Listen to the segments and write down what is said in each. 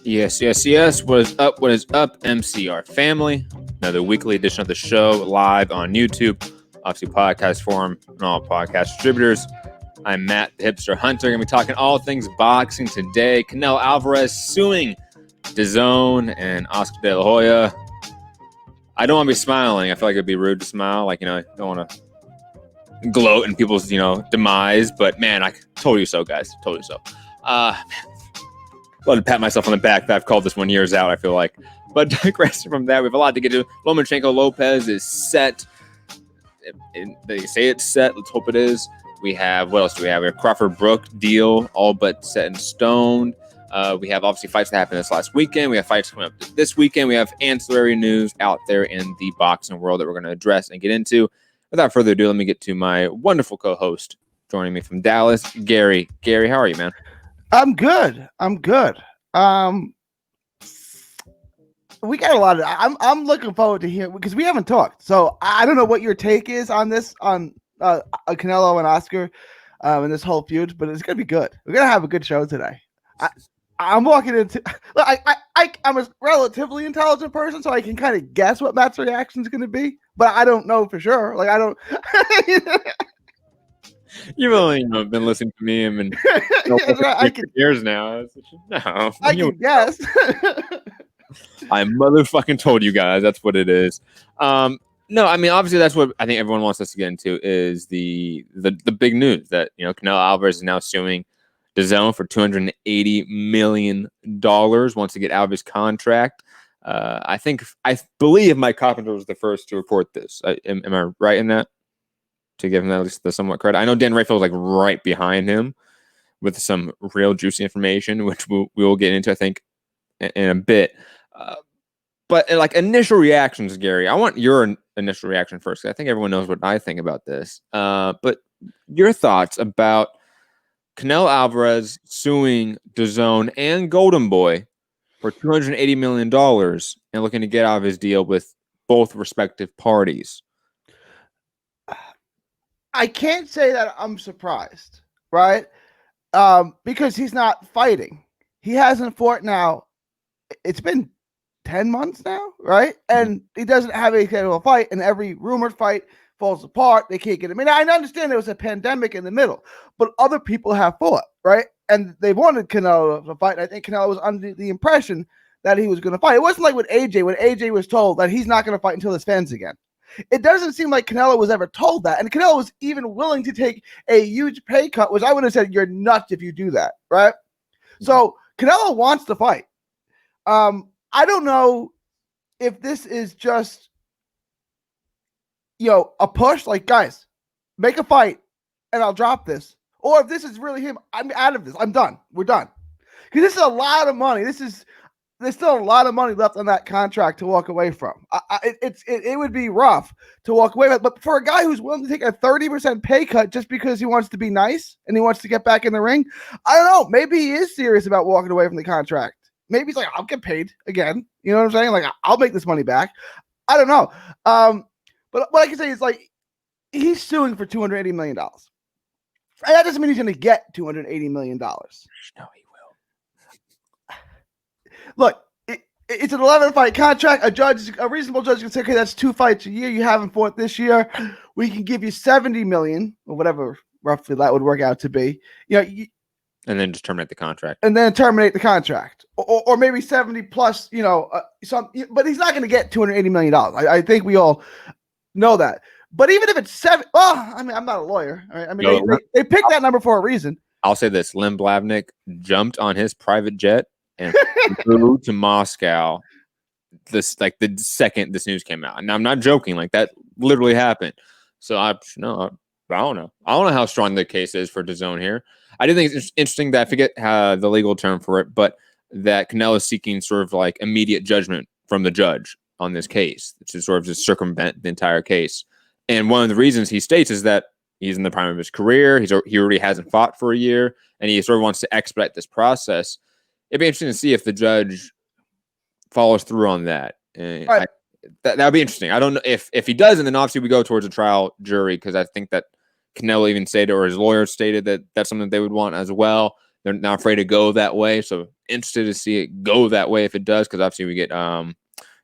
Yes, yes, yes. What is up? What is up, MCR family? Another weekly edition of the show live on YouTube, obviously podcast forum, and all podcast distributors. I'm Matt, the Hipster Hunter. Going to be talking all things boxing today. Canelo Alvarez suing DAZN and Oscar De La Hoya. I don't want to be smiling. I feel like it'd be rude to smile. I don't want to gloat in people's, demise. But, man, I told you so, guys. Told you so. Love to pat myself on the back that I've called this one years out, I feel like. But digressing from that, we have a lot to get to. Lopez is set. They say it's set. Let's hope it is. We have, what else do we have? We have Crawford Brook deal, all but set in stone. We have obviously fights that happened this last weekend. We have fights coming up this weekend. We have ancillary news out there in the boxing world that we're going to address and get into. Without further ado, let me get to my wonderful co-host joining me from Dallas, Gary. Gary, how are you, man? I'm good. We got a lot of. I'm looking forward to hear because we haven't talked. So I don't know what your take is on this on Canelo and Oscar and this whole feud, but it's gonna be good. We're gonna have a good show today. I'm walking into. I'm a relatively intelligent person, so I can kind of guess what Matt's reaction is gonna be, but I don't know for sure. Like I don't. You've only been listening to me and years now. No, I can guess. I motherfucking told you guys that's what it is. No, I mean obviously that's what I think everyone wants us to get into is the big news that Canelo Alvarez is now suing DAZN for $280 million once to get out of his contract. I believe Mike Carpenter was the first to report this. Am I right in that? To give him at least the somewhat credit. I know Dan Rafael was like right behind him with some real juicy information, which we will get into, I think, in a bit. But like initial reactions, Gary, I want your initial reaction first. I think everyone knows what I think about this. But your thoughts about Canelo Alvarez suing DAZN and Golden Boy for $280 million and looking to get out of his deal with both respective parties. I can't say that I'm surprised, right? Because he's not fighting. He hasn't fought now. It's been 10 months now, right? And he doesn't have any kind of a fight, and every rumored fight falls apart. They can't get him. I mean, I understand there was a pandemic in the middle, but other people have fought, right? And they wanted Canelo to fight. And I think Canelo was under the impression that he was going to fight. It wasn't like with AJ, when AJ was told that he's not going to fight until this ends again. It doesn't seem like Canelo was ever told that. And Canelo was even willing to take a huge pay cut, which I would have said, you're nuts if you do that, right? So Canelo wants to fight. I don't know if this is just, a push, like, guys, make a fight and I'll drop this. Or if this is really him, I'm out of this. I'm done. We're done. Because this is a lot of money. There's still a lot of money left on that contract to walk away from. It would be rough to walk away with. But for a guy who's willing to take a 30% pay cut just because he wants to be nice and he wants to get back in the ring, I don't know. Maybe he is serious about walking away from the contract. Maybe he's like, I'll get paid again. You know what I'm saying? Like, I'll make this money back. I don't know. But what I can say is, like, he's suing for $280 million. And that doesn't mean he's going to get $280 million. No, he will. Look, it's an 11-fight contract. A reasonable judge can say, okay, that's 2 fights a year. You haven't fought this year. We can give you $70 million or whatever roughly that would work out to be. And then just terminate the contract. Or maybe 70 plus, but he's not going to get $280 million. I think we all know that. But even if it's I'm not a lawyer. Right? I mean, they picked that number for a reason. I'll say this. Lim Blavnik jumped on his private jet and flew to Moscow the second this news came out. And I'm not joking. Like, that literally happened. So I don't know. I don't know how strong the case is for DAZN here. I do think it's interesting that I forget the legal term for it, but that Canelo is seeking sort of like immediate judgment from the judge on this case, to sort of just circumvent the entire case. And one of the reasons he states is that he's in the prime of his career. He already hasn't fought for a year, and he sort of wants to expedite this process. It'd be interesting to see if the judge follows through on that. Right. That would be interesting. I don't know if he doesn't, then obviously we go towards a trial jury, because I think that Canelo even stated, or his lawyer stated, that that's something that they would want as well. they're not afraid to go that way. So interested to see it go that way if it does, because obviously we get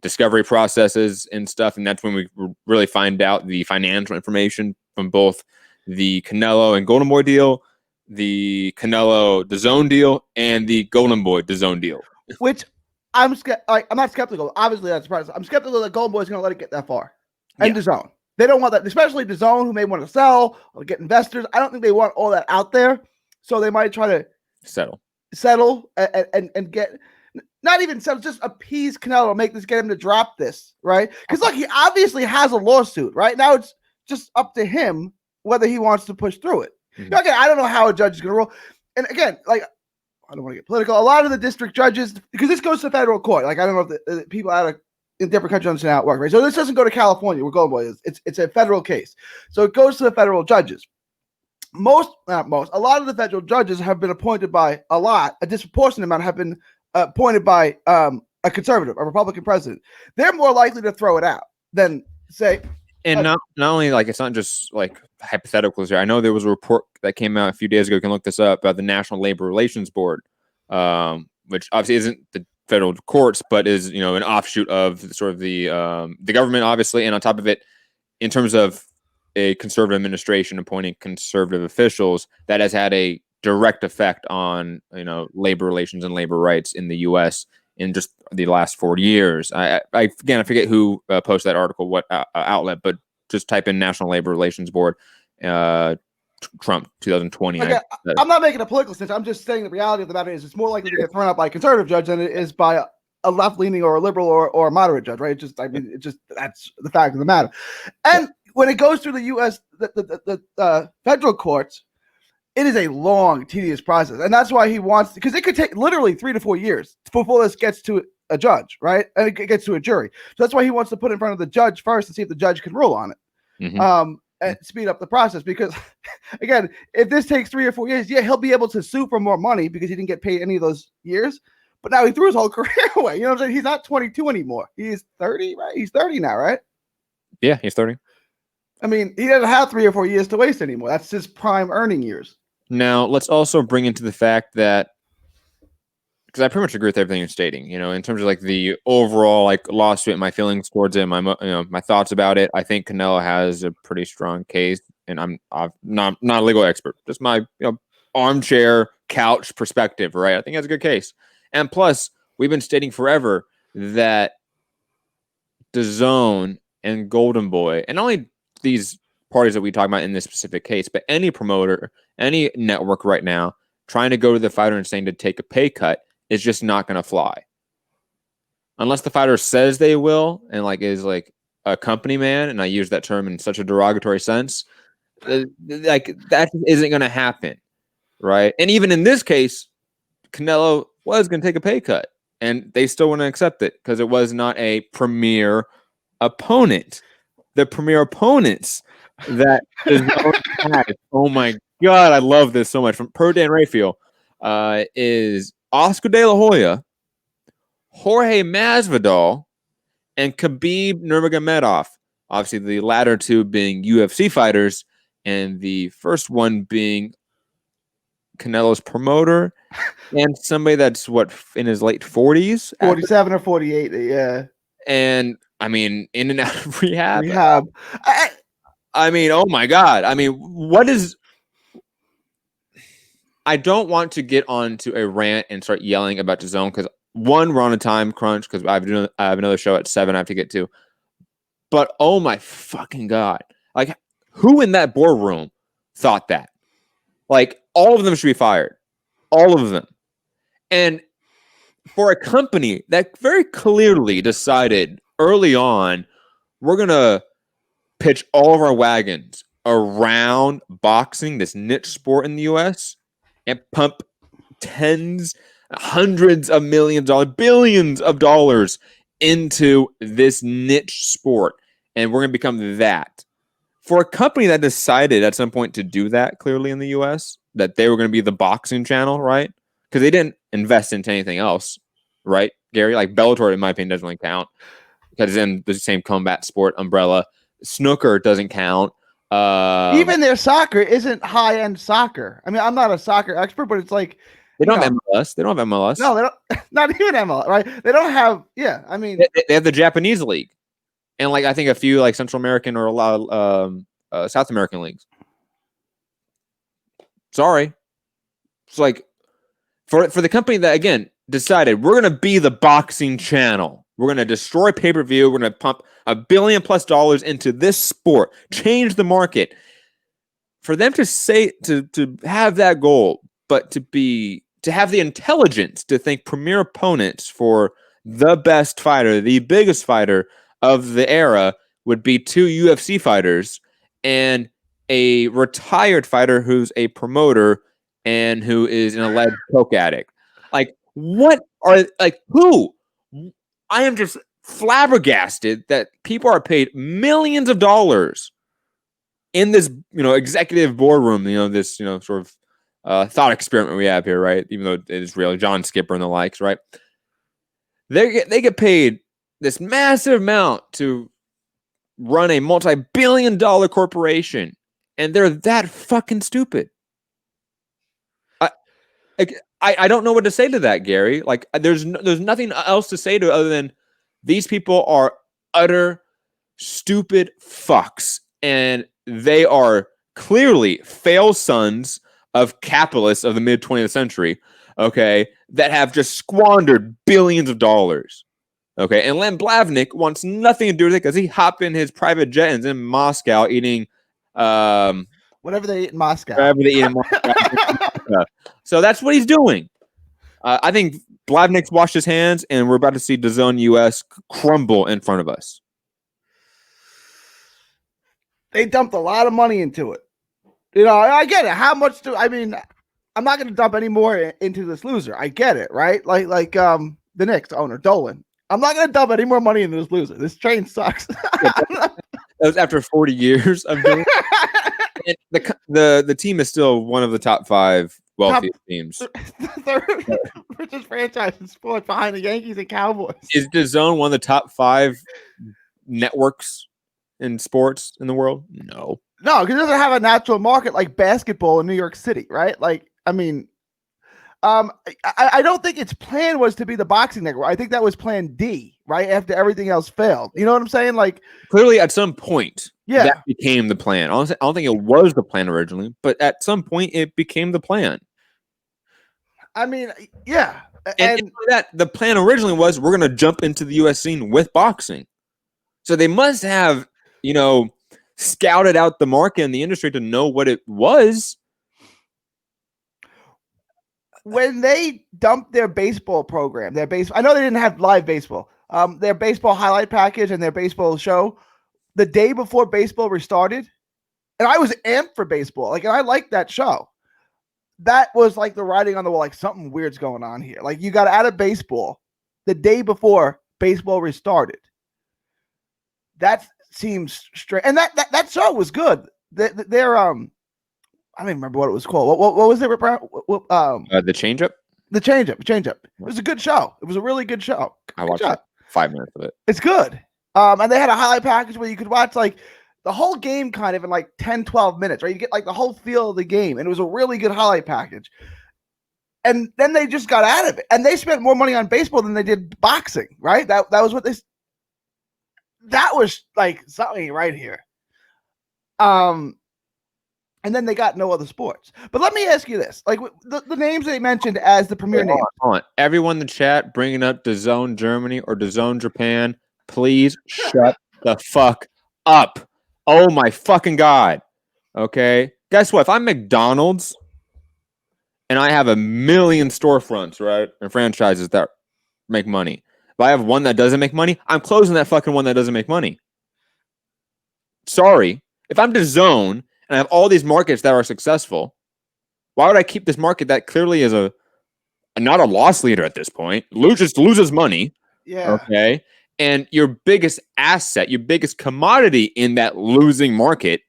discovery processes and stuff, and that's when we really find out the financial information from both the Canelo and Golden Boy deal, the Canelo DAZN deal, and the Golden Boy DAZN deal. Which I'm not skeptical. Obviously, that's surprising. I'm skeptical that Golden Boy is going to let it get that far. And DAZN. They don't want that, especially DAZN, who may want to sell or get investors. I don't think they want all that out there. So they might try to settle and get, not even settle, just appease Canelo, get him to drop this, right? Because look, he obviously has a lawsuit, right? Now it's just up to him whether he wants to push through it. Mm-hmm. Again, I don't know how a judge is going to rule. And again, like, I don't want to get political. A lot of the district judges, because this goes to federal court. Like, I don't know if the people in different countries understand how it works, right? So this doesn't go to California where Golden Boy is. It's a federal case. So it goes to the federal judges. A lot of the federal judges have been appointed by a disproportionate amount have been appointed by a conservative, a Republican president. They're more likely to throw it out than say. And not only, like, it's not just like hypotheticals here. I know there was a report that came out a few days ago. You can look this up, about the National Labor Relations Board, which obviously isn't the federal courts, but is, an offshoot of sort of the government, obviously. And on top of it, in terms of a conservative administration appointing conservative officials, that has had a direct effect on, labor relations and labor rights in the U.S. in just the last 4 years. I forget who posted that article, what outlet, but just type in National Labor Relations Board, Trump 2020. Okay, I'm not making a political sense. I'm just saying the reality of the matter is it's more likely to get thrown out by a conservative judge than it is by a left-leaning or a liberal or a moderate judge, right? That's the fact of the matter. And when it goes through the U.S., the federal courts, it is a long, tedious process. And that's why he wants, because it could take literally 3 to 4 years before this gets to a judge, right? And it gets to a jury. So that's why he wants to put it in front of the judge first and see if the judge can rule on it. Mm-hmm. And speed up the process, because again, if this takes 3 or 4 years, he'll be able to sue for more money because he didn't get paid any of those years. But now he threw his whole career away. You know what I'm saying? He's not 22 anymore. He's 30, right? He's 30 now, right? Yeah, he's 30. I mean, he doesn't have 3 or 4 years to waste anymore. That's his prime earning years. Now, let's also bring into the fact that, because I pretty much agree with everything you're stating, in terms of like the overall like lawsuit and my feelings towards it, my thoughts about it. I think Canelo has a pretty strong case, and I'm not a legal expert, just my armchair couch perspective, right? I think that's a good case. And plus, we've been stating forever that DAZN and Golden Boy, and not only these parties that we talk about in this specific case, but any promoter, any network right now trying to go to the fighter and saying to take a pay cut is just not going to fly. Unless the fighter says they will and is a company man, and I use that term in such a derogatory sense, that isn't going to happen, right? And even in this case, Canelo was going to take a pay cut, and they still wouldn't accept it because it was not a premier opponent. The premier opponents that oh my God, I love this so much, from Per Dan Rafael, is Oscar De La Hoya, Jorge Masvidal, and Khabib Nurmagomedov. Obviously, the latter two being UFC fighters, and the first one being Canelo's promoter, and somebody that's in his late 40s, 47 or 48, yeah. And I mean, in and out of rehab. I mean, oh my God. I mean, what is? I don't want to get onto a rant and start yelling about DAZN because, one, we're on a time crunch because I have another show at 7 I have to get to. But oh my fucking God. Like, who in that boardroom thought that? Like, all of them should be fired. All of them. And for a company that very clearly decided early on, we're going to pitch all of our wagons around boxing, this niche sport in the U.S., and pump hundreds of millions of dollars, billions of dollars into this niche sport. And we're going to become that. For a company that decided at some point to do that, clearly in the U.S., that they were going to be the boxing channel, right? Because they didn't invest into anything else, right, Gary? Like Bellator, in my opinion, doesn't really count because it's in the same combat sport umbrella. Snooker doesn't count. Even their soccer isn't high-end soccer. I mean, I'm not a soccer expert, but it's like They don't have MLS. They don't have MLS. No, they don't. Not even MLS, right? They don't have. Yeah, I mean, they have the Japanese league, and like I think a few like Central American or a lot of South American leagues. Sorry, it's like for the company that again decided we're gonna be the boxing channel. We're gonna destroy pay-per-view. We're gonna pump $1 billion+ into this sport, change the market. For them to say to have that goal, but to have the intelligence to think premier opponents for the best fighter, the biggest fighter of the era would be 2 UFC fighters and a retired fighter who's a promoter and who is an alleged coke addict. Like, what are like who? I am just flabbergasted that people are paid millions of dollars in this, executive boardroom, this, sort of thought experiment we have here, right? Even though it is real, John Skipper and the likes, right? They get paid this massive amount to run a multi-billion-dollar corporation, and they're that fucking stupid. I don't know what to say to that, Gary. Like, there's nothing else to say to it other than these people are utter stupid fucks, and they are clearly failed sons of capitalists of the mid-20th century, okay, that have just squandered billions of dollars, okay? And Len Blavnik wants nothing to do with it because he hopped in his private jet and is in Moscow eating whatever they eat in Moscow. Whatever they eat in Moscow. So that's what he's doing. I think Blavnik's washed his hands, and we're about to see DAZN US crumble in front of us. They dumped a lot of money into it. I get it. How much I'm not going to dump any more into this loser. I get it, right? Like the Knicks owner, Dolan. I'm not going to dump any more money into this loser. This train sucks. That was after 40 years of doing it. The team is still one of the top 5 wealthiest teams. The third richest franchise in sports behind the Yankees and Cowboys. Is DAZN one of the top 5 networks in sports in the world? No, because it doesn't have a natural market like basketball in New York City, right? Like, I mean, I don't think its plan was to be the boxing network. I think that was plan D, right? After everything else failed. You know what I'm saying? Like, clearly at some point, that became the plan. Honestly, I don't think it was the plan originally, but at some point it became the plan. I mean, yeah. And that the plan originally was we're going to jump into the US scene with boxing. So they must have, scouted out the market and the industry to know what it was. When they dumped their baseball program, I know they didn't have live baseball. Their baseball highlight package and their baseball show the day before baseball restarted, and I was amped for baseball. Like, and I liked that show. That was like the writing on the wall. Like, something weird's going on here. Like, you got out of baseball the day before baseball restarted. That seems strange. And that show was good. Their I don't even remember what it was called. What was it? The Changeup. The Changeup. It was a good show. It was a really good show. I watched 5 minutes of it. It's good. And they had a highlight package where you could watch like the whole game kind of in like 10, 12 minutes, right? You get like the whole feel of the game. And it was a really good highlight package. And then they just got out of it. And they spent more money on baseball than they did boxing, right? That was what that was like something right here. And then they got no other sports. But let me ask you this. Like, the names they mentioned as the premier names. Hold on. Everyone in the chat bringing up DAZN Germany or DAZN Japan, please shut the fuck up. Oh my fucking God. Okay? Guess what? If I'm McDonald's and I have 1 million storefronts, right, and franchises that make money, if I have one that doesn't make money, I'm closing that fucking one that doesn't make money. Sorry. If I'm DAZN and I have all these markets that are successful, why would I keep this market that clearly is not a loss leader at this point? Loses money. Yeah. Okay. And your biggest asset, your biggest commodity in that losing market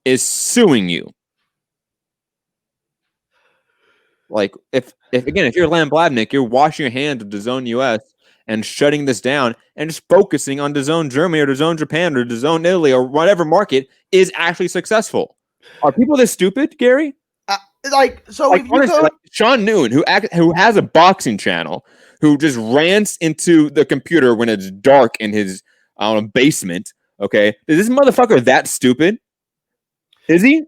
is suing you. Like, if you're Len Blavnik, you're washing your hands of DAZN US and shutting this down and just focusing on DAZN Germany or DAZN Japan or DAZN Italy or whatever market is actually successful. Are people this stupid, Gary? Like, so like, if you honestly, go, like Sean Newton, who has a boxing channel, who just rants into the computer when it's dark in his basement. Okay, is this motherfucker that stupid? Is he?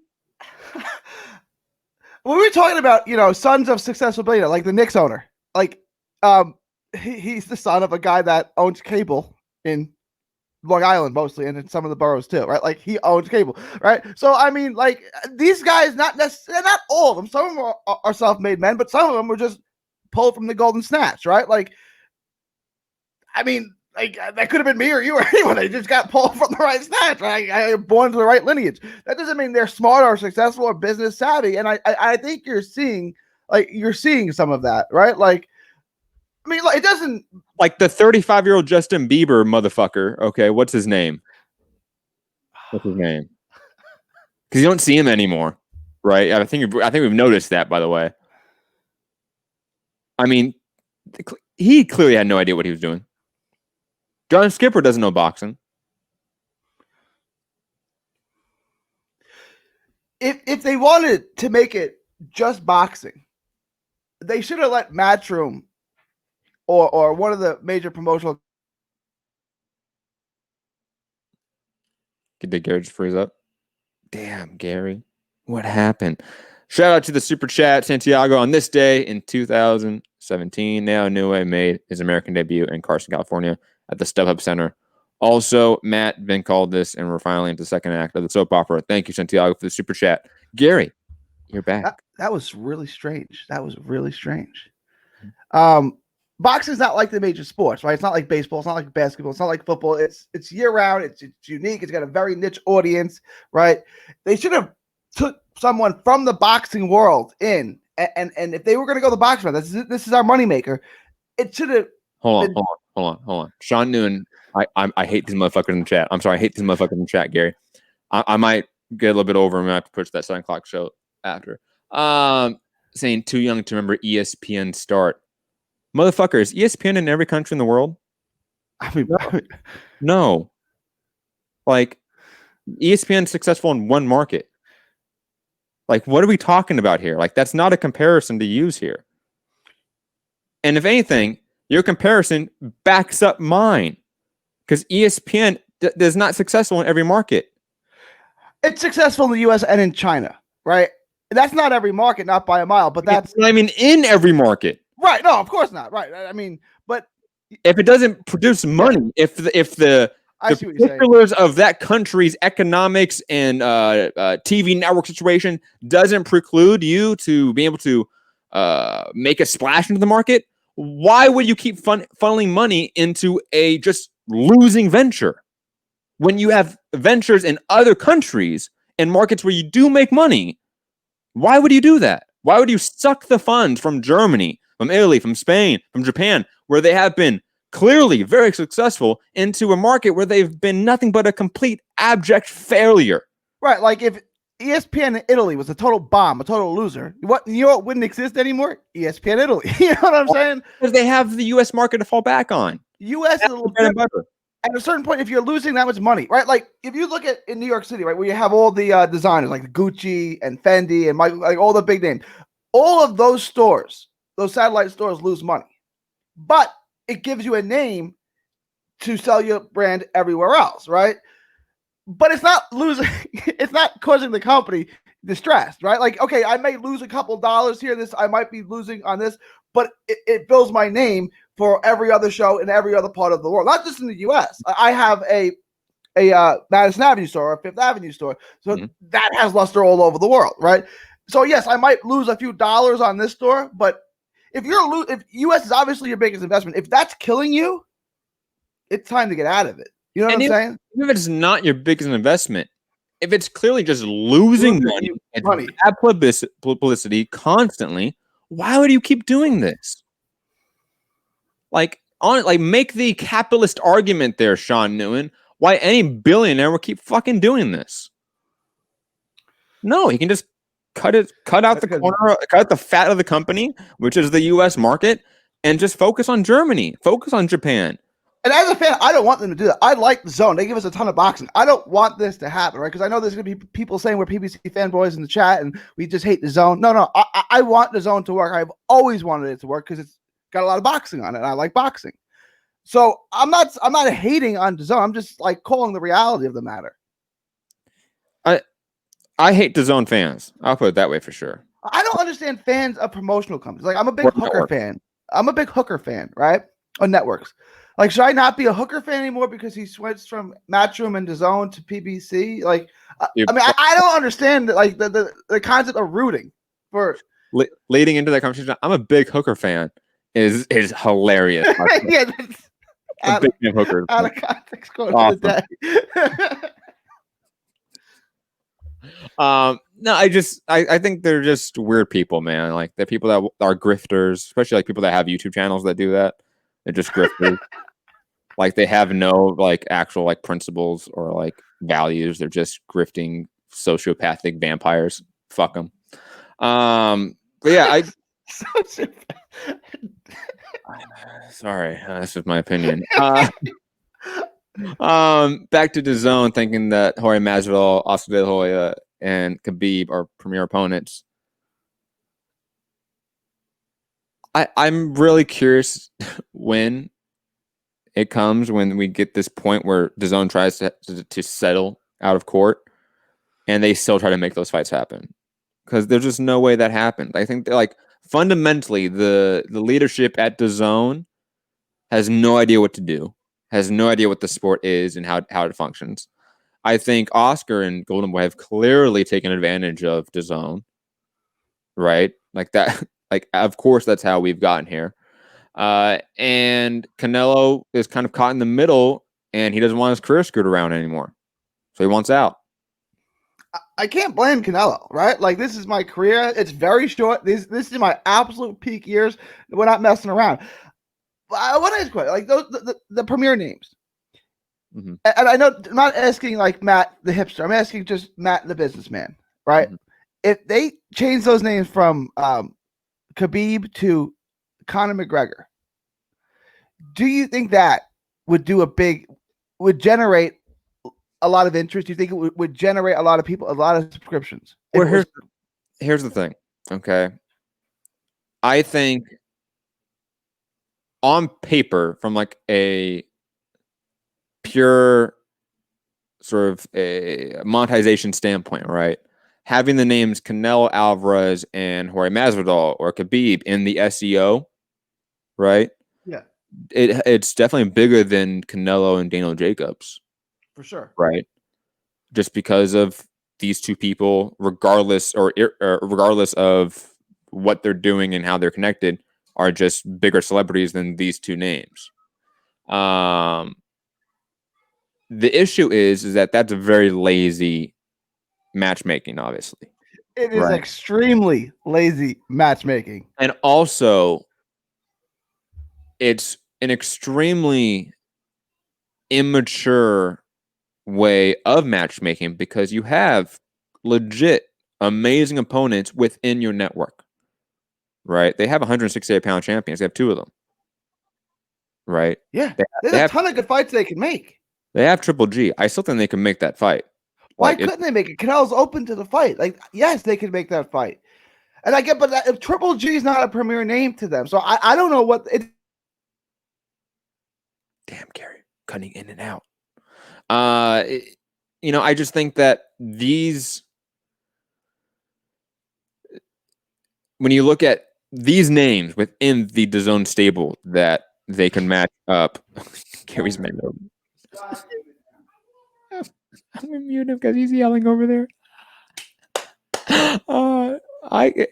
when we're talking about, sons of successful billionaires, like the Knicks owner, like, he's the son of a guy that owns cable in Long Island mostly, and in some of the boroughs too, right? Like he owns cable, right? So I mean, like these guys, not necessarily, not all of them. Some of them are self-made men, but some of them were just pulled from the golden snatch, right? Like, I mean, like that could have been me or you or anyone. They just got pulled from the right snatch. Right? I born to the right lineage. That doesn't mean they're smart or successful or business savvy. And I think you're seeing some of that, right? Like, I mean, like, it doesn't, like the 35-year-old Justin Bieber motherfucker. Okay, what's his name? Because you don't see him anymore, right? I think we've noticed that, by the way. I mean, he clearly had no idea what he was doing. John Skipper doesn't know boxing. If they wanted to make it just boxing, they should have let Matchroom or one of the major promotional. Did Gary just freeze up? Damn, Gary. What happened? Shout out to the Super Chat, Santiago. On this day in 2017, Nao Inoue made his American debut in Carson, California at the StubHub Center. Also, Matt Vin called this, and we're finally into the second act of the soap opera. Thank you, Santiago, for the Super Chat. Gary, you're back. That was really strange. Boxing's not like the major sports, right? It's not like baseball. It's not like basketball. It's not like football. It's year round. It's unique. It's got a very niche audience, right? They should have took someone from the boxing world in, and if they were going to go the boxing route, this is our moneymaker. It should have. Hold on. Sean Newton, I hate these motherfuckers in the chat. I'm sorry, I hate these motherfuckers in the chat, Gary. I might get a little bit over and I have to push that 7 o'clock show after. Saying too young to remember ESPN start. Motherfuckers, ESPN in every country in the world? I mean, no. Like, ESPN successful in one market. Like, what are we talking about here? Like, that's not a comparison to use here. And if anything, your comparison backs up mine. Because ESPN is not successful in every market. It's successful in the U.S. and in China, right? That's not every market, not by a mile, but that's... I mean, in every market. Right. No, of course not. Right. I mean, but... If it doesn't produce money, if the particulars of that country's economics and TV network situation doesn't preclude you to be able to make a splash into the market, why would you keep funneling money into a just losing venture when you have ventures in other countries and markets where you do make money? Why would you do that? Why would you suck the funds from Germany, from Italy, from Spain, from Japan, where they have been clearly very successful, into a market where they've been nothing but a complete abject failure? Right. Like if ESPN in Italy was a total bomb, a total loser, what wouldn't exist anymore? ESPN Italy. You know what I'm saying? Because they have the U.S. market to fall back on. U.S. is a little bit at a certain point, if you're losing that much money, right? Like if you look at in New York City, right, where you have all the designers like Gucci and Fendi and like all the big names, all of those stores, those satellite stores lose money, but it gives you a name to sell your brand everywhere else, right? But it's not losing, it's not causing the company distress, right? Like, okay, I may lose a couple dollars here, I might be losing on this, but it builds my name for every other show in every other part of the world, not just in the U.S. I have a Madison Avenue store or a Fifth Avenue store, so that has luster all over the world, right? So yes, I might lose a few dollars on this store, but if U.S. is obviously your biggest investment, if that's killing you, it's time to get out of it. You know what I'm saying? Even if it's not your biggest investment, if it's clearly just losing money and bad publicity constantly, why would you keep doing this? Like, make the capitalist argument there, Sean Newton. Why any billionaire would keep fucking doing this? No, he can just cut out the fat of the company, which is the U.S. market, and just focus on Germany, focus on Japan. And as a fan, I don't want them to do that. I like the Zone. They give us a ton of boxing. I don't want this to happen, right? Because I know there's going to be people saying we're PBC fanboys in the chat and we just hate the Zone. No. I want the Zone to work. I've always wanted it to work because it's got a lot of boxing on it, and I like boxing. So I'm not hating on the Zone. I'm just like calling the reality of the matter. I hate the Zone fans. I'll put it that way for sure. I don't understand fans of promotional companies. Like I'm a big Hooker fan. I'm a big Hooker fan, right? On networks. Like, should I not be a Hooker fan anymore because he switched from Matchroom and DAZN to PBC? Like, I mean, I don't understand like the concept of rooting for. Leading into that conversation, I'm a big Hooker fan. Is hilarious. Yeah, a big fan of Hooker. Out of context, awesome. The day. No, I think they're just weird people, man. Like they're people that are grifters, especially like people that have YouTube channels that do that. They're just grifters. Like they have no like actual like principles or like values. They're just grifting sociopathic vampires. Fuck them. But yeah, sorry, that's just my opinion. Back to the Zone, thinking that Jorge Masvidal, Oscar De La Hoya, and Khabib are premier opponents. I'm really curious when it comes, when we get this point where the Zone tries to settle out of court and they still try to make those fights happen, because there's just no way that happened. I think like fundamentally the leadership at the Zone has no idea what to do, has no idea what the sport is and how it functions. I think Oscar and Golden Boy have clearly taken advantage of the Zone, right? Like that. Like, of course, that's how we've gotten here. And Canelo is kind of caught in the middle, and he doesn't want his career screwed around anymore. So he wants out. I can't blame Canelo, right? Like, this is my career. It's very short. This is my absolute peak years. We're not messing around. I want to ask a question. Like, the premier names. Mm-hmm. And I know I'm not asking, like, Matt the hipster. I'm asking just Matt the businessman, right? Mm-hmm. If they change those names from Khabib to Conor McGregor, do you think that would generate a lot of interest? Do you think it would generate a lot of people, a lot of subscriptions? Well, here's the thing, okay? I think on paper, from like a pure sort of a monetization standpoint, right? Having the names Canelo, Alvarez, and Jorge Masvidal or Khabib in the SEO, right? Yeah. It's definitely bigger than Canelo and Daniel Jacobs. For sure. Right. Just because of these two people, regardless of what they're doing and how they're connected, are just bigger celebrities than these two names. The issue is that that's a very lazy matchmaking, obviously. It is extremely lazy matchmaking. And also, it's an extremely immature way of matchmaking, because you have legit amazing opponents within your network, right? They have 168-pound champions. They have two of them, right? Yeah. There's a ton of good fights they can make. They have Triple G. I still think they can make that fight. Why couldn't they make it? Canelo's open to the fight. Like, yes, they can make that fight. And I get, but if Triple G is not a premier name to them, so I don't know what it. Damn, Gary, cutting in and out. I just think that when you look at these names within the DAZN stable that they can match up. Gary's made over. I'm gonna mute him because he's yelling over there.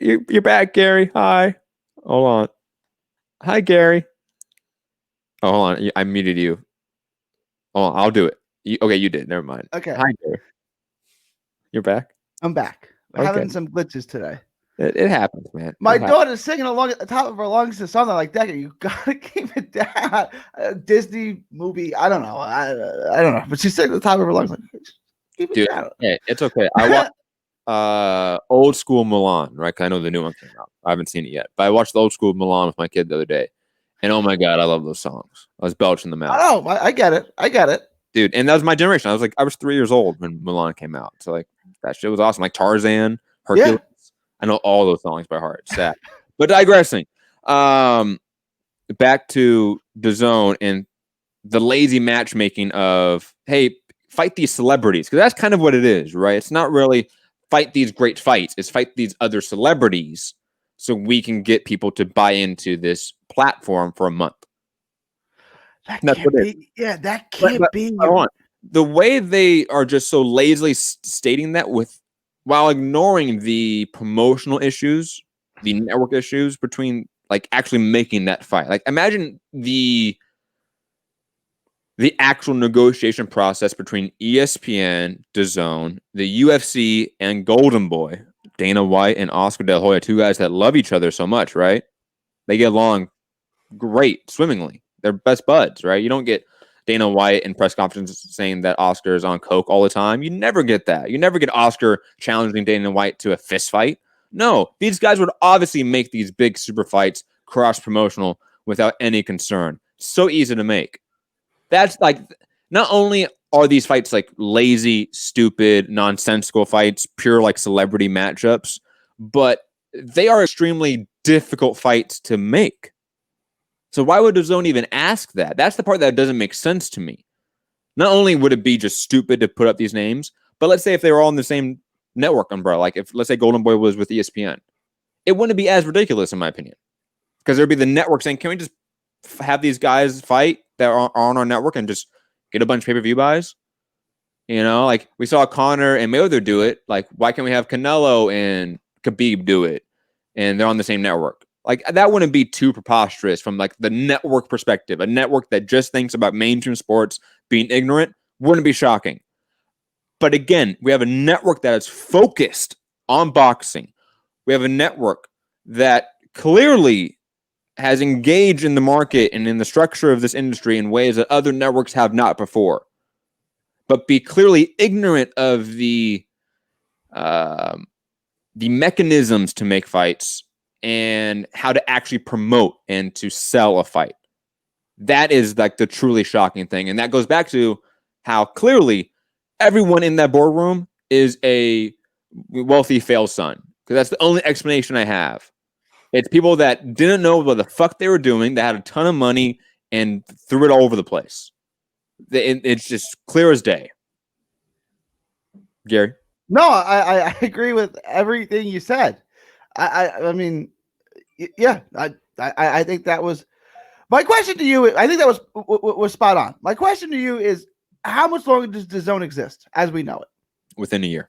You're back, Gary. Hi. Hold on. Hi, Gary. Oh, hold on. I muted you. Oh, I'll do it. Okay, you did. Never mind. Okay. Hi, Gary. You're back? I'm back. We're having some glitches today. It happens, man. My daughter's singing along at the top of her lungs to something like that. You gotta keep it down. A Disney movie. I don't know. I don't know. But she's singing at the top of her lungs. Like, keep it down. Hey, it's okay. I watched old school Milan, right? I know the new one came out. I haven't seen it yet, but I watched the old school Milan with my kid the other day, And oh my god, I love those songs. I was belching them out. I know. I get it. I get it. Dude, and that was my generation. I was 3 years old when Mulan came out. So like that shit was awesome. Like Tarzan, Hercules. Yeah. I know all those songs by heart. Sad. But digressing. Back to DAZN and the lazy matchmaking of, hey, fight these celebrities. Because that's kind of what it is, right? It's not really fight these great fights. It's fight these other celebrities so we can get people to buy into this platform for a month. That can't be. Yeah, that can't be. The way they are just so lazily stating that while ignoring the promotional issues, the network issues between like actually making that fight. Like imagine the actual negotiation process between ESPN, DAZN, the UFC, and Golden Boy, Dana White and Oscar De La Hoya, two guys that love each other so much, right? They get along great, swimmingly. They're best buds, right? You don't get Dana White in press conferences saying that Oscar is on coke all the time. You never get that. You never get Oscar challenging Dana White to a fist fight. No, these guys would obviously make these big super fights cross-promotional without any concern. So easy to make. That's like, not only are these fights like lazy, stupid, nonsensical fights, pure like celebrity matchups, but they are extremely difficult fights to make. So why would DAZN even ask that? That's the part that doesn't make sense to me. Not only would it be just stupid to put up these names, but let's say if they were all in the same network umbrella, like if let's say Golden Boy was with ESPN, it wouldn't be as ridiculous in my opinion. Because there'd be the network saying, can we just have these guys fight that are on our network and just get a bunch of pay-per-view buys? You know, like we saw Conor and Mayweather do it. Like, why can't we have Canelo and Khabib do it? And they're on the same network. Like, that wouldn't be too preposterous from like the network perspective. A network that just thinks about mainstream sports being ignorant wouldn't be shocking. But again, we have a network that is focused on boxing. We have a network that clearly has engaged in the market and in the structure of this industry in ways that other networks have not before. But be clearly ignorant of the mechanisms to make fights and how to actually promote and to sell a fight. That is like the truly shocking thing. And that goes back to how clearly everyone in that boardroom is a wealthy fail son. Because that's the only explanation I have. It's people that didn't know what the fuck they were doing, that had a ton of money and threw it all over the place. It's just clear as day. Gary? No, I agree with everything you said. I mean, yeah, I think that was my question to you. I think that was spot on. My question to you is, how much longer does DAZN exist as we know it? Within a year.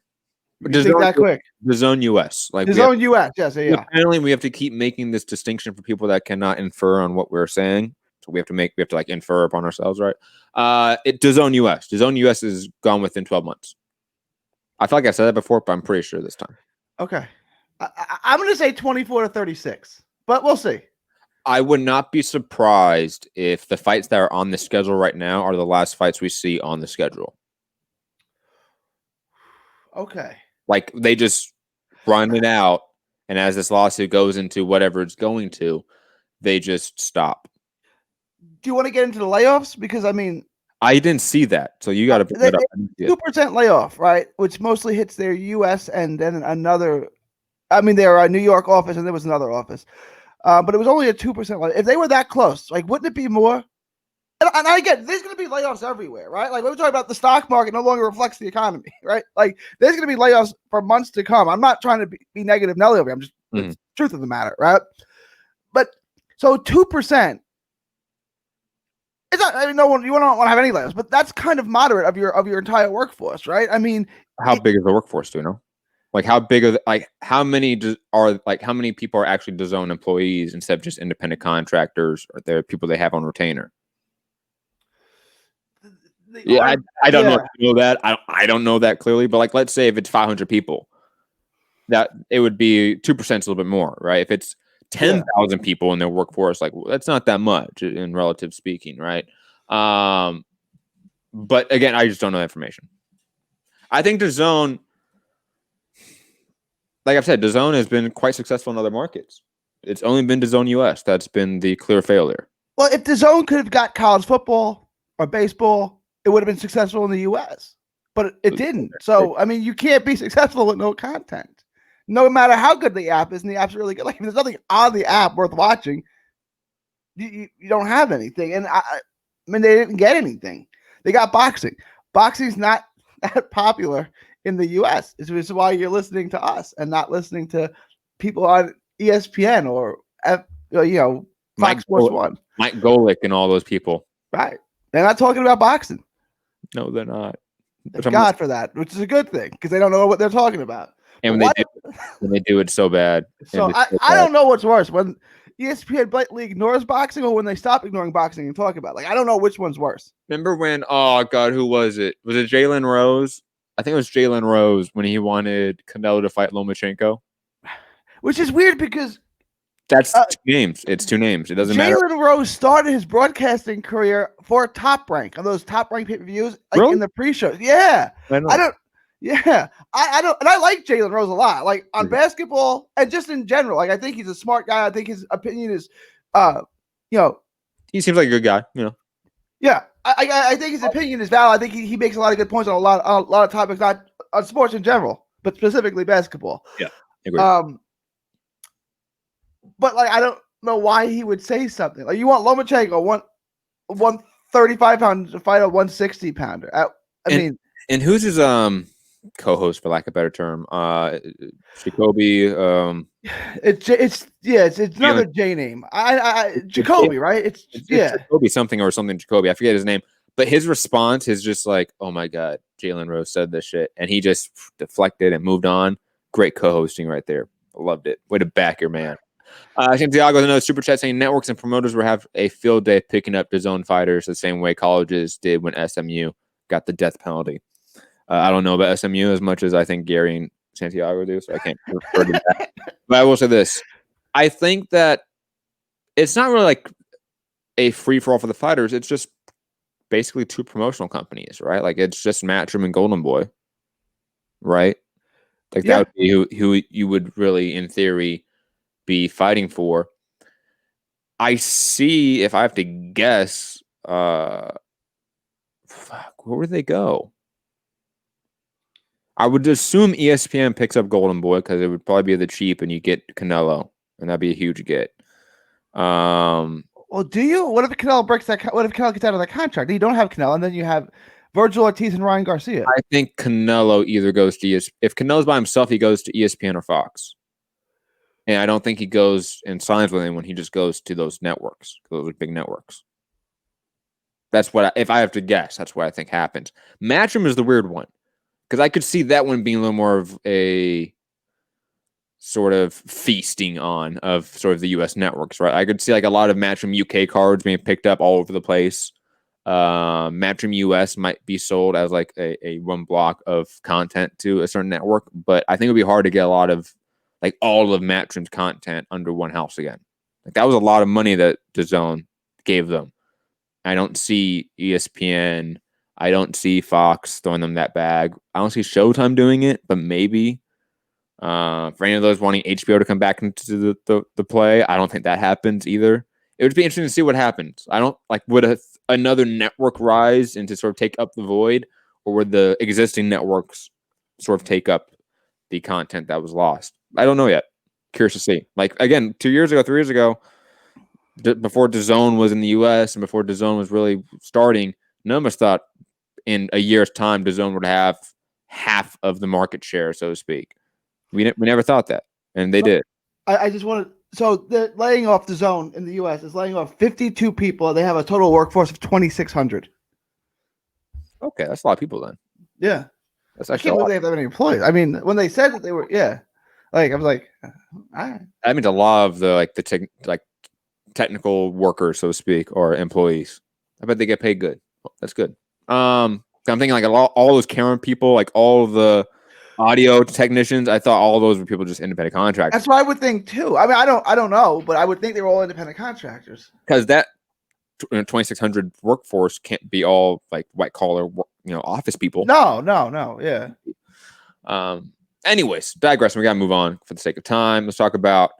You think that quick? DAZN US. Like DAZN US, yes, yeah. Apparently, we have to keep making this distinction for people that cannot infer on what we're saying. So we have to like infer upon ourselves, right? DAZN US. DAZN US is gone within 12 months. I feel like I said that before, but I'm pretty sure this time. Okay. I'm going to say 24 to 36, but we'll see. I would not be surprised if the fights that are on the schedule right now are the last fights we see on the schedule. Okay. Like they just run it out, and as this lawsuit goes into whatever it's going to, they just stop. Do you want to get into the layoffs? Because I mean, I didn't see that, so you got to put it up. 2% layoff, right? Which mostly hits their U.S. and then another. I mean, their New York office, and there was another office, but it was only a 2% layoff. If they were that close, like, wouldn't it be more? And I get there's going to be layoffs everywhere, right? Like, we're talking about the stock market no longer reflects the economy, right? Like, there's going to be layoffs for months to come. I'm not trying to be negative Nelly over here. I'm just the truth of the matter, right? But so 2%. It's not. I mean, no one. You don't want to have any layoffs, but that's kind of moderate of your entire workforce, right? I mean, how big is the workforce? Do you know? Like, how big are how many people are actually DAZN employees instead of just independent contractors or they're people they have on retainer? Yeah, I don't know that. I don't know that clearly, but like, let's say if it's 500 people, that it would be 2% a little bit more, right? If it's 10,000 people in their workforce, like, well, that's not that much in relative speaking, right? But again, I just don't know that information. I think DAZN, like I've said, DAZN has been quite successful in other markets. It's only been DAZN US that's been the clear failure. Well, if the zone could have got college football or baseball, it would have been successful in the U.S., but it didn't. So, I mean, you can't be successful with no content, no matter how good the app is. And the app's really good. Like, if there's nothing on the app worth watching, you don't have anything. And I mean, they didn't get anything. They got boxing. Boxing's not that popular in the U.S. Which is why you're listening to us and not listening to people on ESPN or Fox Sports 1. Mike Golick and all those people. Right. They're not talking about boxing. No, they're not. Thank God for that, which is a good thing because they don't know what they're talking about. And when they do it so bad. So I don't know what's worse, when ESPN blatantly ignores boxing or when they stop ignoring boxing and talk about it. Like, I don't know which one's worse. Remember when, oh God, who was it? Was it Jalen Rose? I think it was Jalen Rose when he wanted Canelo to fight Lomachenko. Which is weird because that's 2 names. It's 2 names. It doesn't matter. Jalen Rose started his broadcasting career for Top Rank on those Top Rank pay-per-views, like really? In the pre-shows. Yeah, I don't. And I like Jalen Rose a lot. Like on basketball and just in general. Like I think he's a smart guy. I think his opinion is, he seems like a good guy. Yeah, I think his opinion is valid. I think he makes a lot of good points on a lot of topics, not on sports in general, but specifically basketball. Yeah, agree. But like, I don't know why he would say something like, you want Lomachenko 135 pounder to fight a 160 pounder. And who's his co-host, for lack of a better term? Jacoby. It's another J name. Jacoby, right? It's Jacoby something or something. Jacoby, I forget his name. But his response is just like, "Oh my God, Jalen Rose said this shit," and he just deflected and moved on. Great co-hosting right there. I loved it. Way to back your man. Santiago, another super chat saying networks and promoters will have a field day picking up DAZN fighters the same way colleges did when SMU got the death penalty. I don't know about SMU as much as I think Gary and Santiago do, so I can't refer to that. But I will say this. I think that it's not really like a free-for-all for the fighters. It's just basically 2 promotional companies, right? Like, it's just Matchroom and Golden Boy, right? Like, that would be who you would really, in theory, be fighting for. I see, if I have to guess, where would they go? I would assume ESPN picks up Golden Boy because it would probably be the cheap and you get Canelo, and that'd be a huge get. Well, do you? What if Canelo breaks that? What if Canelo gets out of that contract? You don't have Canelo, and then you have Virgil Ortiz and Ryan Garcia. I think Canelo either goes to if Canelo's by himself, he goes to ESPN or Fox. And I don't think he goes and signs with anyone. He just goes to those networks. Those are big networks. That's what, if I have to guess, that's what I think happens. Matchroom is the weird one. Because I could see that one being a little more of a sort of feasting on of sort of the U.S. networks, right? I could see like a lot of Matchroom UK cards being picked up all over the place. Matchroom US might be sold as like a one block of content to a certain network. But I think it would be hard to get a lot of like all of Matchroom's content under one house again. Like that was a lot of money that DAZN gave them. I don't see ESPN. I don't see Fox throwing them that bag. I don't see Showtime doing it, but maybe for any of those wanting HBO to come back into the play, I don't think that happens either. It would be interesting to see what happens. I don't like, would another network rise and to sort of take up the void, or would the existing networks sort of take up the content that was lost? I don't know yet. Curious to see. Like, again, 2 years ago, 3 years ago, before DAZN was in the U.S. and before DAZN was really starting, none of us thought in a year's time DAZN would have half of the market share, so to speak. We never thought that, and they did. I just want to. So they're laying off DAZN in the U.S. is laying off 52 people. They have a total workforce of 2,600. Okay, that's a lot of people then. Yeah, that's I can't believe they have that many employees. I mean, when they said that they were, like I was like, all right. That means a lot of the technical workers, so to speak, or employees. I bet they get paid good. That's good. I'm thinking like all those camera people, like all of the audio technicians. I thought all of those were people just independent contractors. That's what I would think too. I mean, I don't know, but I would think they were all independent contractors. Because that 2,600 workforce can't be all like white collar, office people. No, yeah. Anyways, digress. We gotta move on for the sake of time. Let's talk about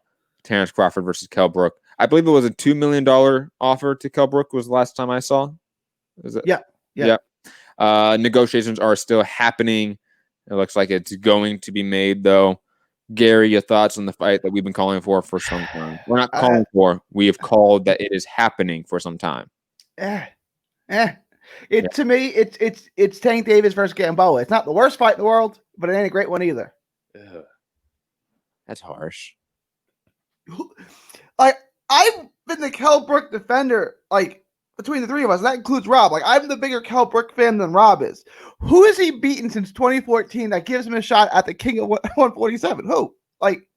Terence Crawford versus Brook. I believe it was a $2 million offer to Kell Brook was the last time I saw. Is it? Yeah. Negotiations are still happening. It looks like it's going to be made, though. Gary, your thoughts on the fight that we've been calling for some time? We're not calling for. We have called that it is happening for some time. To me, it's Tank Davis versus Gamboa. It's not the worst fight in the world, but it ain't a great one either. Ugh. That's harsh. Like, I've been the Kell Brook defender, like, between the three of us. That includes Rob. Like, I'm the bigger Kell Brook fan than Rob is. Who has he beaten since 2014 that gives him a shot at the king of 147? Who? Like,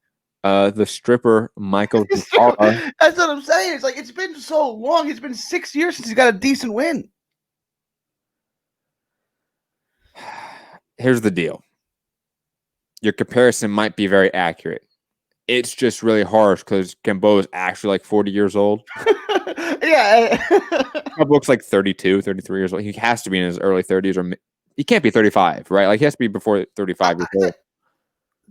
the stripper Michael. That's what I'm saying. It's like, it's been so long. It's been 6 years since he's got a decent win. Here's the deal. Your comparison might be very accurate. It's just really harsh because Gamboa is actually like 40 years old. Yeah. Looks like 32, 33 years old. He has to be in his early 30s, or he can't be 35, right? Like, he has to be before 35 years old.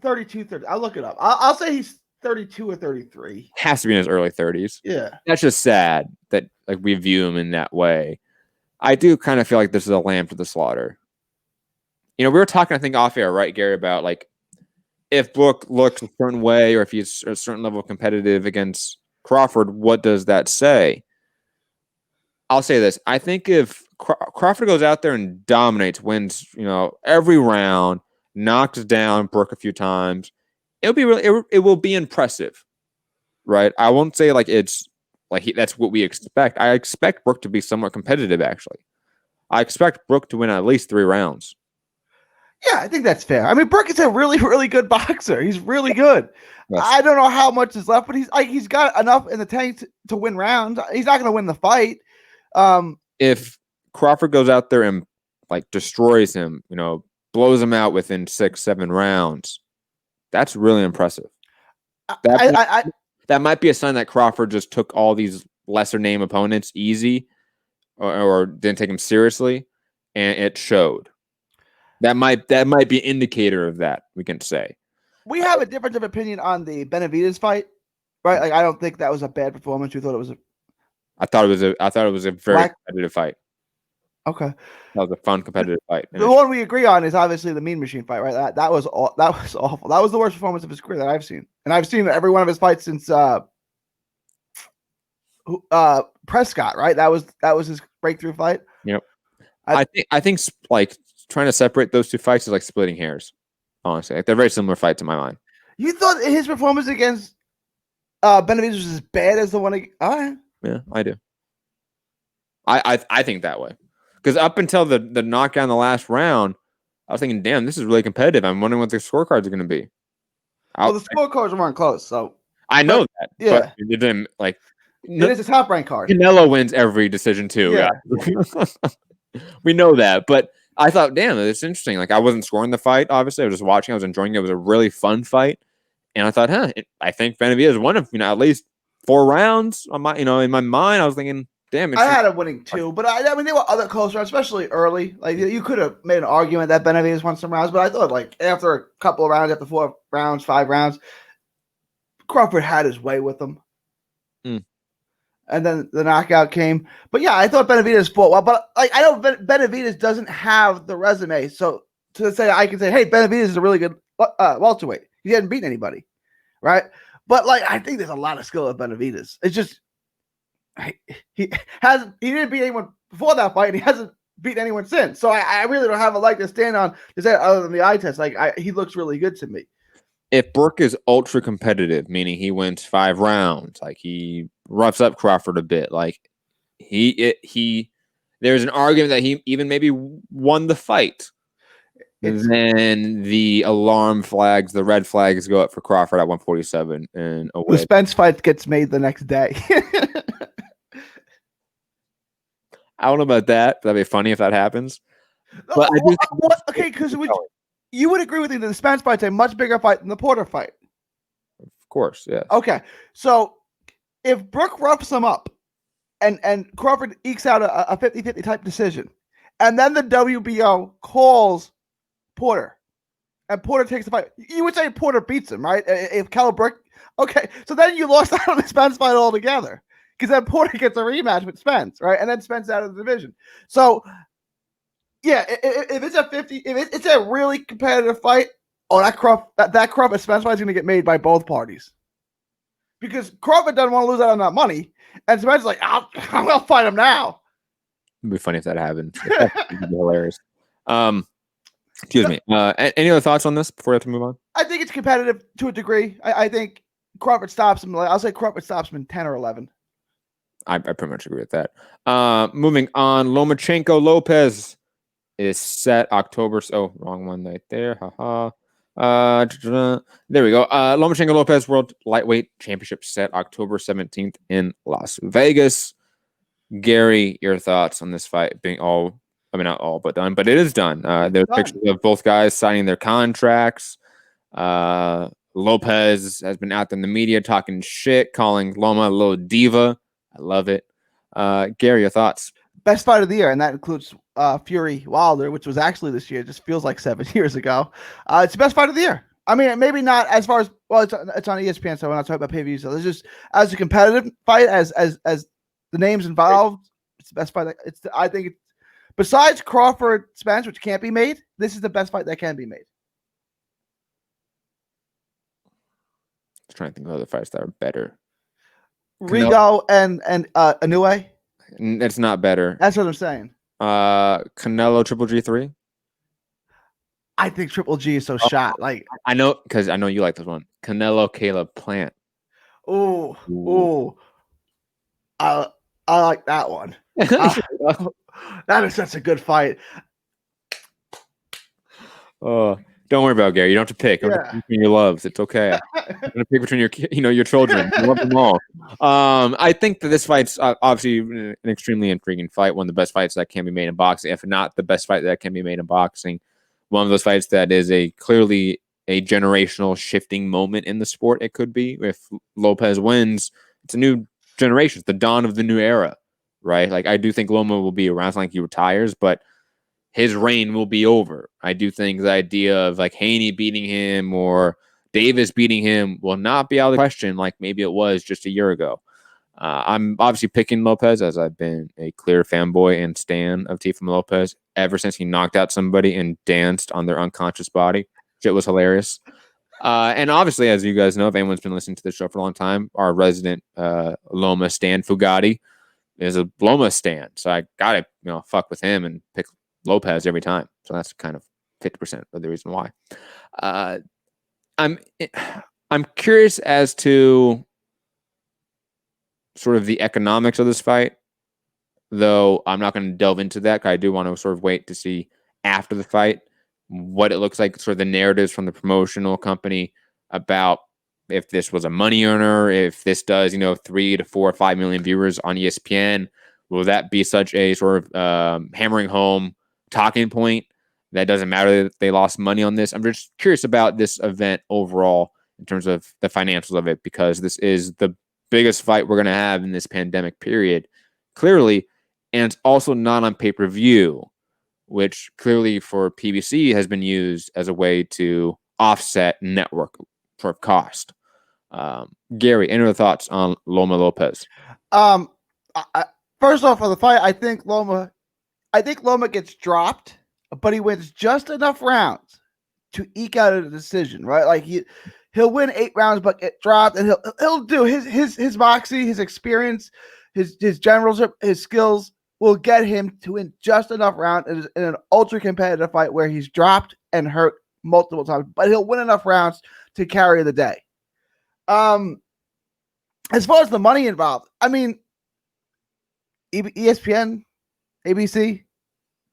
32, 30. I'll look it up. I'll say he's 32 or 33. Has to be in his early 30s. Yeah. That's just sad that, like, we view him in that way. I do kind of feel like this is a lamb to the slaughter. You know, we were talking, I think, off air, right, Gary, about, like, if Brook looks a certain way or if he's a certain level of competitive against Crawford, what does that say? I'll say this. I think if Crawford goes out there and dominates, wins, you know, every round, knocks down Brook a few times, it'll be really, it will be impressive, right? I won't say like it's like that's what we expect. I expect Brook to be somewhat competitive, actually. I expect Brook to win at least 3 rounds. Yeah, I think that's fair. I mean, Brook is a really, really good boxer. He's really good. Yes. I don't know how much is left, but he's got enough in the tank to win rounds. He's not going to win the fight. If Crawford goes out there and like destroys him, you know, blows him out within 6-7 rounds, that's really impressive. That might be a sign that Crawford just took all these lesser name opponents easy, or didn't take them seriously, and it showed. That might be an indicator of that, we can say. We have a difference of opinion on the Benavidez fight, right? Like, I don't think that was a bad performance. You thought it was I thought it was a very competitive fight. Okay. That was a fun competitive fight. The one we agree on is obviously the Mean Machine fight, right? That was awful. That was the worst performance of his career that I've seen. And I've seen every one of his fights since Prescott, right? That was his breakthrough fight. Yep. I think like trying to separate those two fights is like splitting hairs. Honestly, like, they're very similar fights in my mind. You thought his performance against Benavidez was as bad as the one? All right. Yeah, I do. I think that way, because up until the knockout in the last round, I was thinking, damn, this is really competitive. I'm wondering what the scorecards are going to be. Well, the scorecards weren't close, so I know that. Yeah, but it didn't like. It is a top rank card. Canelo wins every decision too. Yeah. We know that, but I thought, damn, it's interesting. Like, I wasn't scoring the fight. Obviously, I was just watching. I was enjoying it. It was a really fun fight, and I thought, I think Benavidez won of at least 4 rounds. On my, in my mind, I was thinking, damn. I had him winning 2, but I mean, there were other close rounds, especially early. Like, you could have made an argument that Benavidez won some rounds, but I thought, like, after a couple of rounds, after 4 rounds, 5 rounds, Crawford had his way with him. And then the knockout came. But yeah, I thought Benavidez fought well. But like, I know Benavidez doesn't have the resume. So to say, I can say, hey, Benavidez is a really good welterweight. He hadn't beaten anybody, right? But like, I think there's a lot of skill at Benavidez. It's just he didn't beat anyone before that fight, and he hasn't beaten anyone since. So I really don't have a leg to stand on to say other than the eye test. Like, he looks really good to me. If Brook is ultra competitive, meaning he wins 5 rounds, like he roughs up Crawford a bit, like he there's an argument that he even maybe won the fight. And then the alarm flags, the red flags go up for Crawford at 147 and away. The Spence fight gets made the next day. I don't know about that. That'd be funny if that happens. But okay, because you would agree with me that the Spence fight's a much bigger fight than the Porter fight. Of course, yeah. Okay, so if Brook roughs him up and Crawford ekes out a 50-50 type decision, and then the WBO calls Porter, and Porter takes the fight, you would say Porter beats him, right? If Brook, okay, so then you lost out on the Spence fight altogether because then Porter gets a rematch with Spence, right? And then Spence out of the division. So, yeah, if it's a 50, if it's a really competitive fight, that Crawford Spence fight is going to get made by both parties because Crawford doesn't want to lose out on that money, and Spence is like, I'm going to fight him now. It'd be funny if that happened. It'd be hilarious. Excuse me. Any other thoughts on this before we have to move on? I think it's competitive to a degree. I think Crawford stops him. I'll say Crawford stops him in 10 or 11. I pretty much agree with that. Moving on, Lopez is set October. Oh, wrong one right there. Haha. There we go. Lopez World Lightweight Championship set October 17th in Las Vegas. Gary, your thoughts on this fight being all, I mean, not all but done, but it is done. There's pictures of both guys signing their contracts. Lopez has been out there in the media talking shit, calling Loma a little diva. I love it. Gary, your thoughts? Best fight of the year, and that includes Fury Wilder, which was actually this year. It just feels like 7 years ago. It's the best fight of the year. I mean, maybe not as far as, well, it's on ESPN, so we're not talking about pay-per-view. So it's just as a competitive fight, as the names involved, it's the best fight. I think it's, besides Crawford Spence, which can't be made, this is the best fight that can be made. I'm trying to think of other fights that are better. Rigo and Inoue. It's not better. That's what I'm saying. Canelo Triple G3. I think Triple G is so shot. Like, I know, because I know you like this one. Canelo Caleb Plant. Oh, I like that one. That is such a good fight. Oh, don't worry about it, Gary. You don't have to pick. You don't have to pick between your loves. It's okay. You're gonna pick between your children. You love them all. I think that this fight's obviously an extremely intriguing fight. One of the best fights that can be made in boxing, if not the best fight that can be made in boxing. One of those fights that is clearly a generational shifting moment in the sport. It could be if Lopez wins. It's a new generation. It's the dawn of the new era, right? Like, I do think Loma will be around. It's not like he retires, but his reign will be over. I do think the idea of like Haney beating him or Davis beating him will not be out of the question like maybe it was just a year ago. I'm obviously picking Lopez, as I've been a clear fanboy and stan of Teofimo Lopez ever since he knocked out somebody and danced on their unconscious body. Shit was hilarious. And obviously, as you guys know, if anyone's been listening to the show for a long time, our resident Loma stan, Foogatti, is a Loma stan. So I gotta fuck with him and pick Lopez every time. So that's kind of 50% of the reason why. I'm curious as to sort of the economics of this fight, though I'm not going to delve into that because I do want to sort of wait to see after the fight what it looks like, sort of the narratives from the promotional company about if this was a money earner, if this does 3 to 4 or 5 million viewers on ESPN, will that be such a sort of hammering home talking point that doesn't matter that they lost money on this? I'm just curious about this event overall in terms of the financials of it, because this is the biggest fight we're going to have in this pandemic period, clearly, and it's also not on pay-per-view, which clearly for PBC has been used as a way to offset network sort of cost. Gary, any other thoughts on Loma Lopez? First off, for the fight, I think Loma gets dropped, but he wins just enough rounds to eke out a decision, right? Like he'll win 8 rounds, but get dropped, and he'll do his moxie, his experience, his generalship, his skills will get him to win just enough rounds in an ultra competitive fight where he's dropped and hurt multiple times, but he'll win enough rounds to carry the day. As far as the money involved, I mean, ESPN, ABC,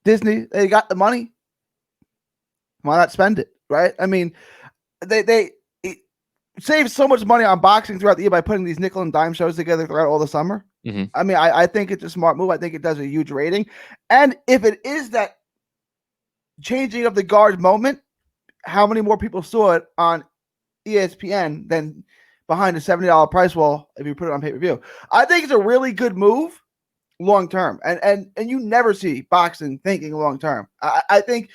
Disney, they got the money. Why not spend it, right? I mean, they save so much money on boxing throughout the year by putting these nickel and dime shows together throughout all the summer. Mm-hmm. I mean, I think it's a smart move. I think it does a huge rating. And if it is that changing of the guard moment, how many more people saw it on ESPN than behind a $70 price wall if you put it on pay-per-view? I think it's a really good move long term. And you never see boxing thinking long term. I think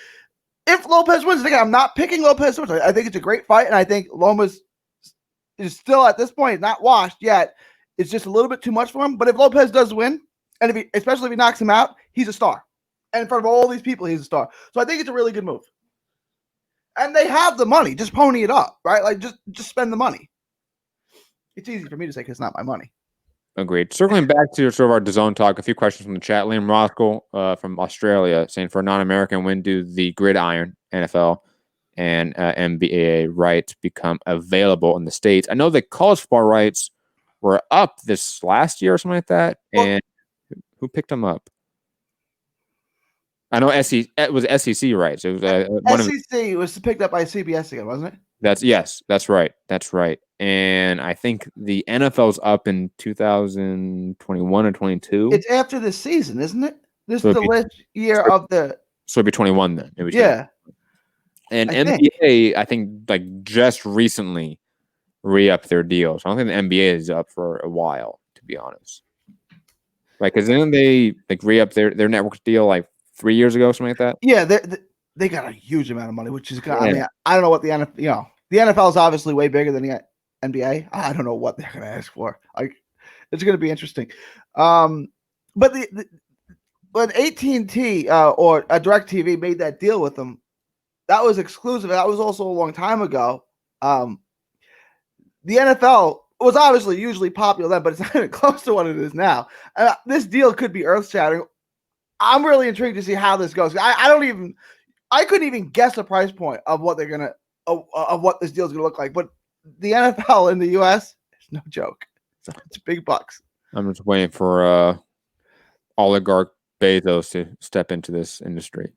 if Lopez wins, again, I'm not picking Lopez to win. I think it's a great fight, and I think Loma's is still at this point not washed yet. It's just a little bit too much for him. But if Lopez does win, and especially if he knocks him out, he's a star. And in front of all these people, he's a star. So I think it's a really good move. And they have the money. Just pony it up, right? Like, just spend the money. It's easy for me to say because it's not my money. Agreed. Circling back to sort of our DAZN talk, a few questions from the chat. Liam Roscoe from Australia saying, for a non-American, when do the gridiron, NFL, and NBA rights become available in the States? I know the college football rights were up this last year or something like that. And who picked them up? I know it was SEC rights. It was SEC was picked up by CBS again, wasn't it? That's right. That's right. And I think the NFL's up in 2021 or 22. It's after this season, isn't it? This is the last year of the. So it'd be 21 then. Yeah. And NBA, I think, like just recently re-upped their deal. So I don't think the NBA is up for a while, to be honest. Like, because then they like re-up their network deal like 3 years ago, something like that. Yeah, they got a huge amount of money, which is I mean, I don't know what the NFL, the NFL is obviously way bigger than the NBA. I don't know what they're going to ask for. Like, it's going to be interesting. But when AT&T or DirecTV made that deal with them, that was exclusive. That was also a long time ago. The NFL was obviously usually popular then, but it's not even close to what it is now. This deal could be earth-shattering. I'm really intrigued to see how this goes. I couldn't even guess a price point of what they're gonna of what this deal is gonna look like. But the NFL in the U.S. is no joke. It's big bucks. I'm just waiting for oligarch Bezos to step into this industry.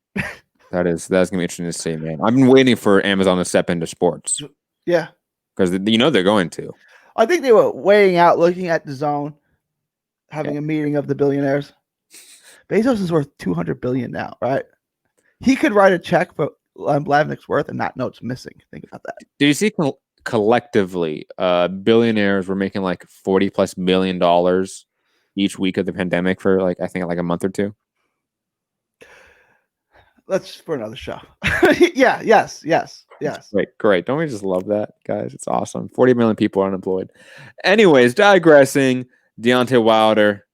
That's gonna be interesting to see, man. I've been waiting for Amazon to step into sports. Yeah, because they're going to. I think they were weighing out, looking at DAZN, having a meeting of the billionaires. Bezos is worth $200 billion now, right? He could write a check for Blavnik's worth and not know it's missing. Think about that. Did you see collectively, billionaires were making like $40+ million each week of the pandemic for like a month or two? That's for another show. Yes. Great. Don't we just love that, guys? It's awesome. 40 million people are unemployed. Anyways, digressing. Deontay Wilder.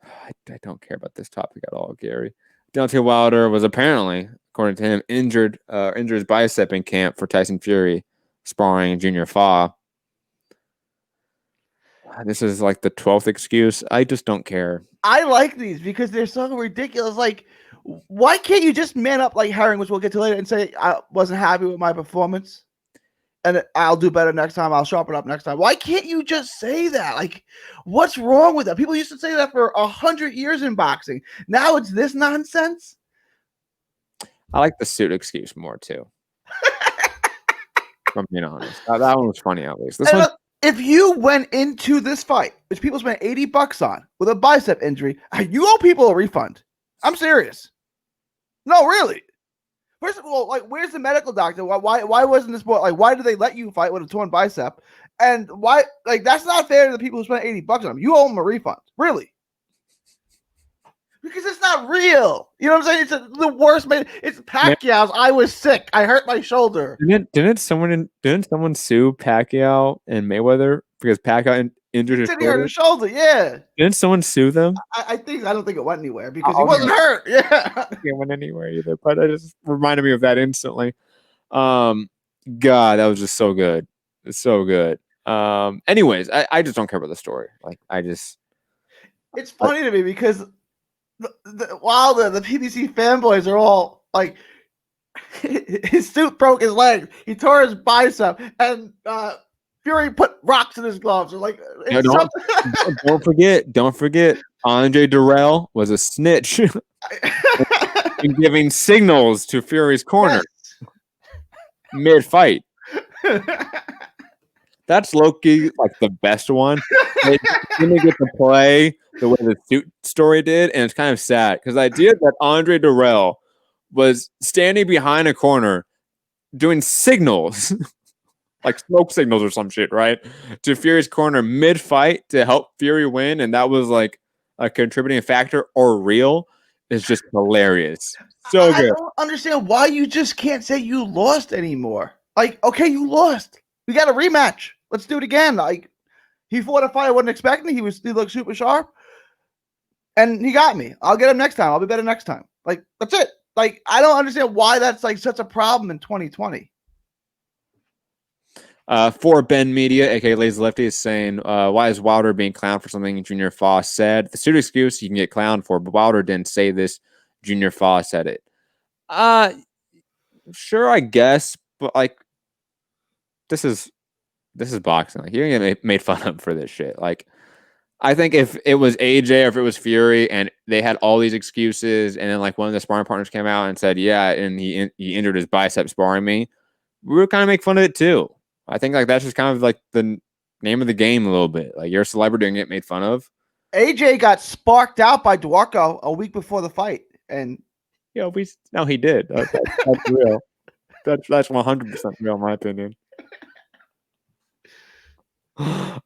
I don't care about this topic at all, Gary. Deontay Wilder was apparently, according to him, injured his bicep in camp for Tyson Fury sparring Junior Fa. This is like the 12th excuse. I just don't care. I like these because they're so ridiculous. Like, why can't you just man up like Herring, which we'll get to later, and say, I wasn't happy with my performance and I'll do better next time. I'll sharpen up next time. Why can't you just say that? Like, what's wrong with that? People used to say that for 100 years in boxing. Now it's this nonsense. I like the suit excuse more too. If I'm being honest. That one was funny at least. If you went into this fight, which people spent $80 on, with a bicep injury, you owe people a refund. I'm serious. No, really. First of all, like, where's the medical doctor? Why wasn't this boy like? Why did they let you fight with a torn bicep? And why? Like, that's not fair to the people who spent $80 on them. You owe them a refund, really, because it's not real. You know what I'm saying? It's the worst. It's Pacquiao's. I was sick. I hurt my shoulder. Didn't someone sue Pacquiao and Mayweather because Pacquiao injured his shoulder? Yeah. Didn't someone sue them? I don't think it went anywhere because he wasn't hurt. Yeah. It went anywhere either, but it just reminded me of that instantly. God, that was just so good. It's so good. Anyways, I just don't care about the story. Like, it's funny to me because while the PBC fanboys are all like, his suit broke his leg, he tore his bicep, and Fury put rocks in his gloves. Like, don't forget, Andre Durrell was a snitch in giving signals to Fury's corner mid-fight. That's low-key like the best one. They didn't get to play the way the suit story did, and it's kind of sad because the idea that Andre Durrell was standing behind a corner doing signals. Like smoke signals or some shit, right? To Fury's corner mid-fight to help Fury win, and that was like a contributing factor or real. is just hilarious. So I good. don't understand why you just can't say you lost anymore. Like, okay, you lost. We got a rematch. Let's do it again. Like, he fought a fight I wasn't expecting. He looked super sharp, and he got me. I'll get him next time. I'll be better next time. Like, that's it. Like, I don't understand why that's like such a problem in 2020. For Ben Media, aka Lazy Lefty, is saying, why is Wilder being clowned for something Junior Foss said? The stupid excuse you can get clowned for, but Wilder didn't say this. Junior Foss said it. Sure, I guess, but like, this is boxing. Like, you're gonna get made fun of for this shit. Like, I think if it was AJ or if it was Fury and they had all these excuses, and then like one of the sparring partners came out and said, yeah, and he injured his bicep sparring me, we would kind of make fun of it too. I think like that's just kind of like the name of the game a little bit. Like, you're a celebrity and get made fun of. AJ got sparked out by Duarco a week before the fight, and no, he did. That's real. That's 100% real, in my opinion.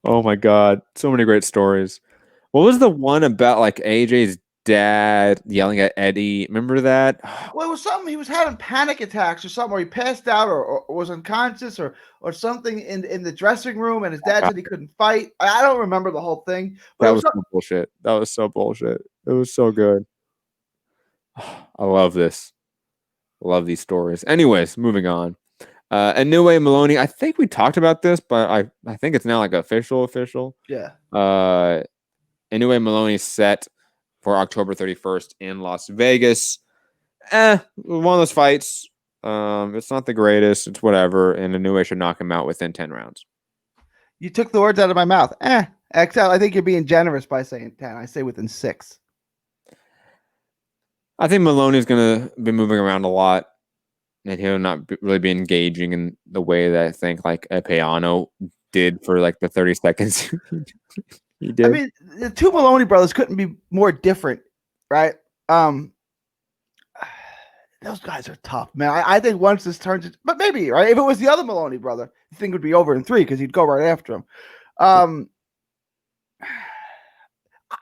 Oh my god, so many great stories. What was the one about like AJ's dad yelling at Eddie? Remember that? well, it was something. He was having panic attacks or something, or he passed out or was unconscious or something in the dressing room, and his dad said he couldn't fight. I don't remember the whole thing. But That was so bullshit. That was so bullshit. It was so good. I love this. Love these stories. Anyways, moving on. Inoue Maloney. I think we talked about this, but I think it's now like official. Yeah. Inoue Maloney set for October 31st in Las Vegas. One of those fights. It's not the greatest. It's whatever. And Inoue should knock him out within 10 rounds. You took the words out of my mouth. XL. I think you're being generous by saying 10. I say within 6. I think Maloney's going to be moving around a lot, and he'll not really be engaging in the way that I think like Epeano did for like the 30 seconds he did. I mean, the two Maloney brothers couldn't be more different, right? Those guys are tough, man. I think once this turns, but maybe, right? If it was the other Maloney brother, the thing would be over in 3 because he'd go right after him.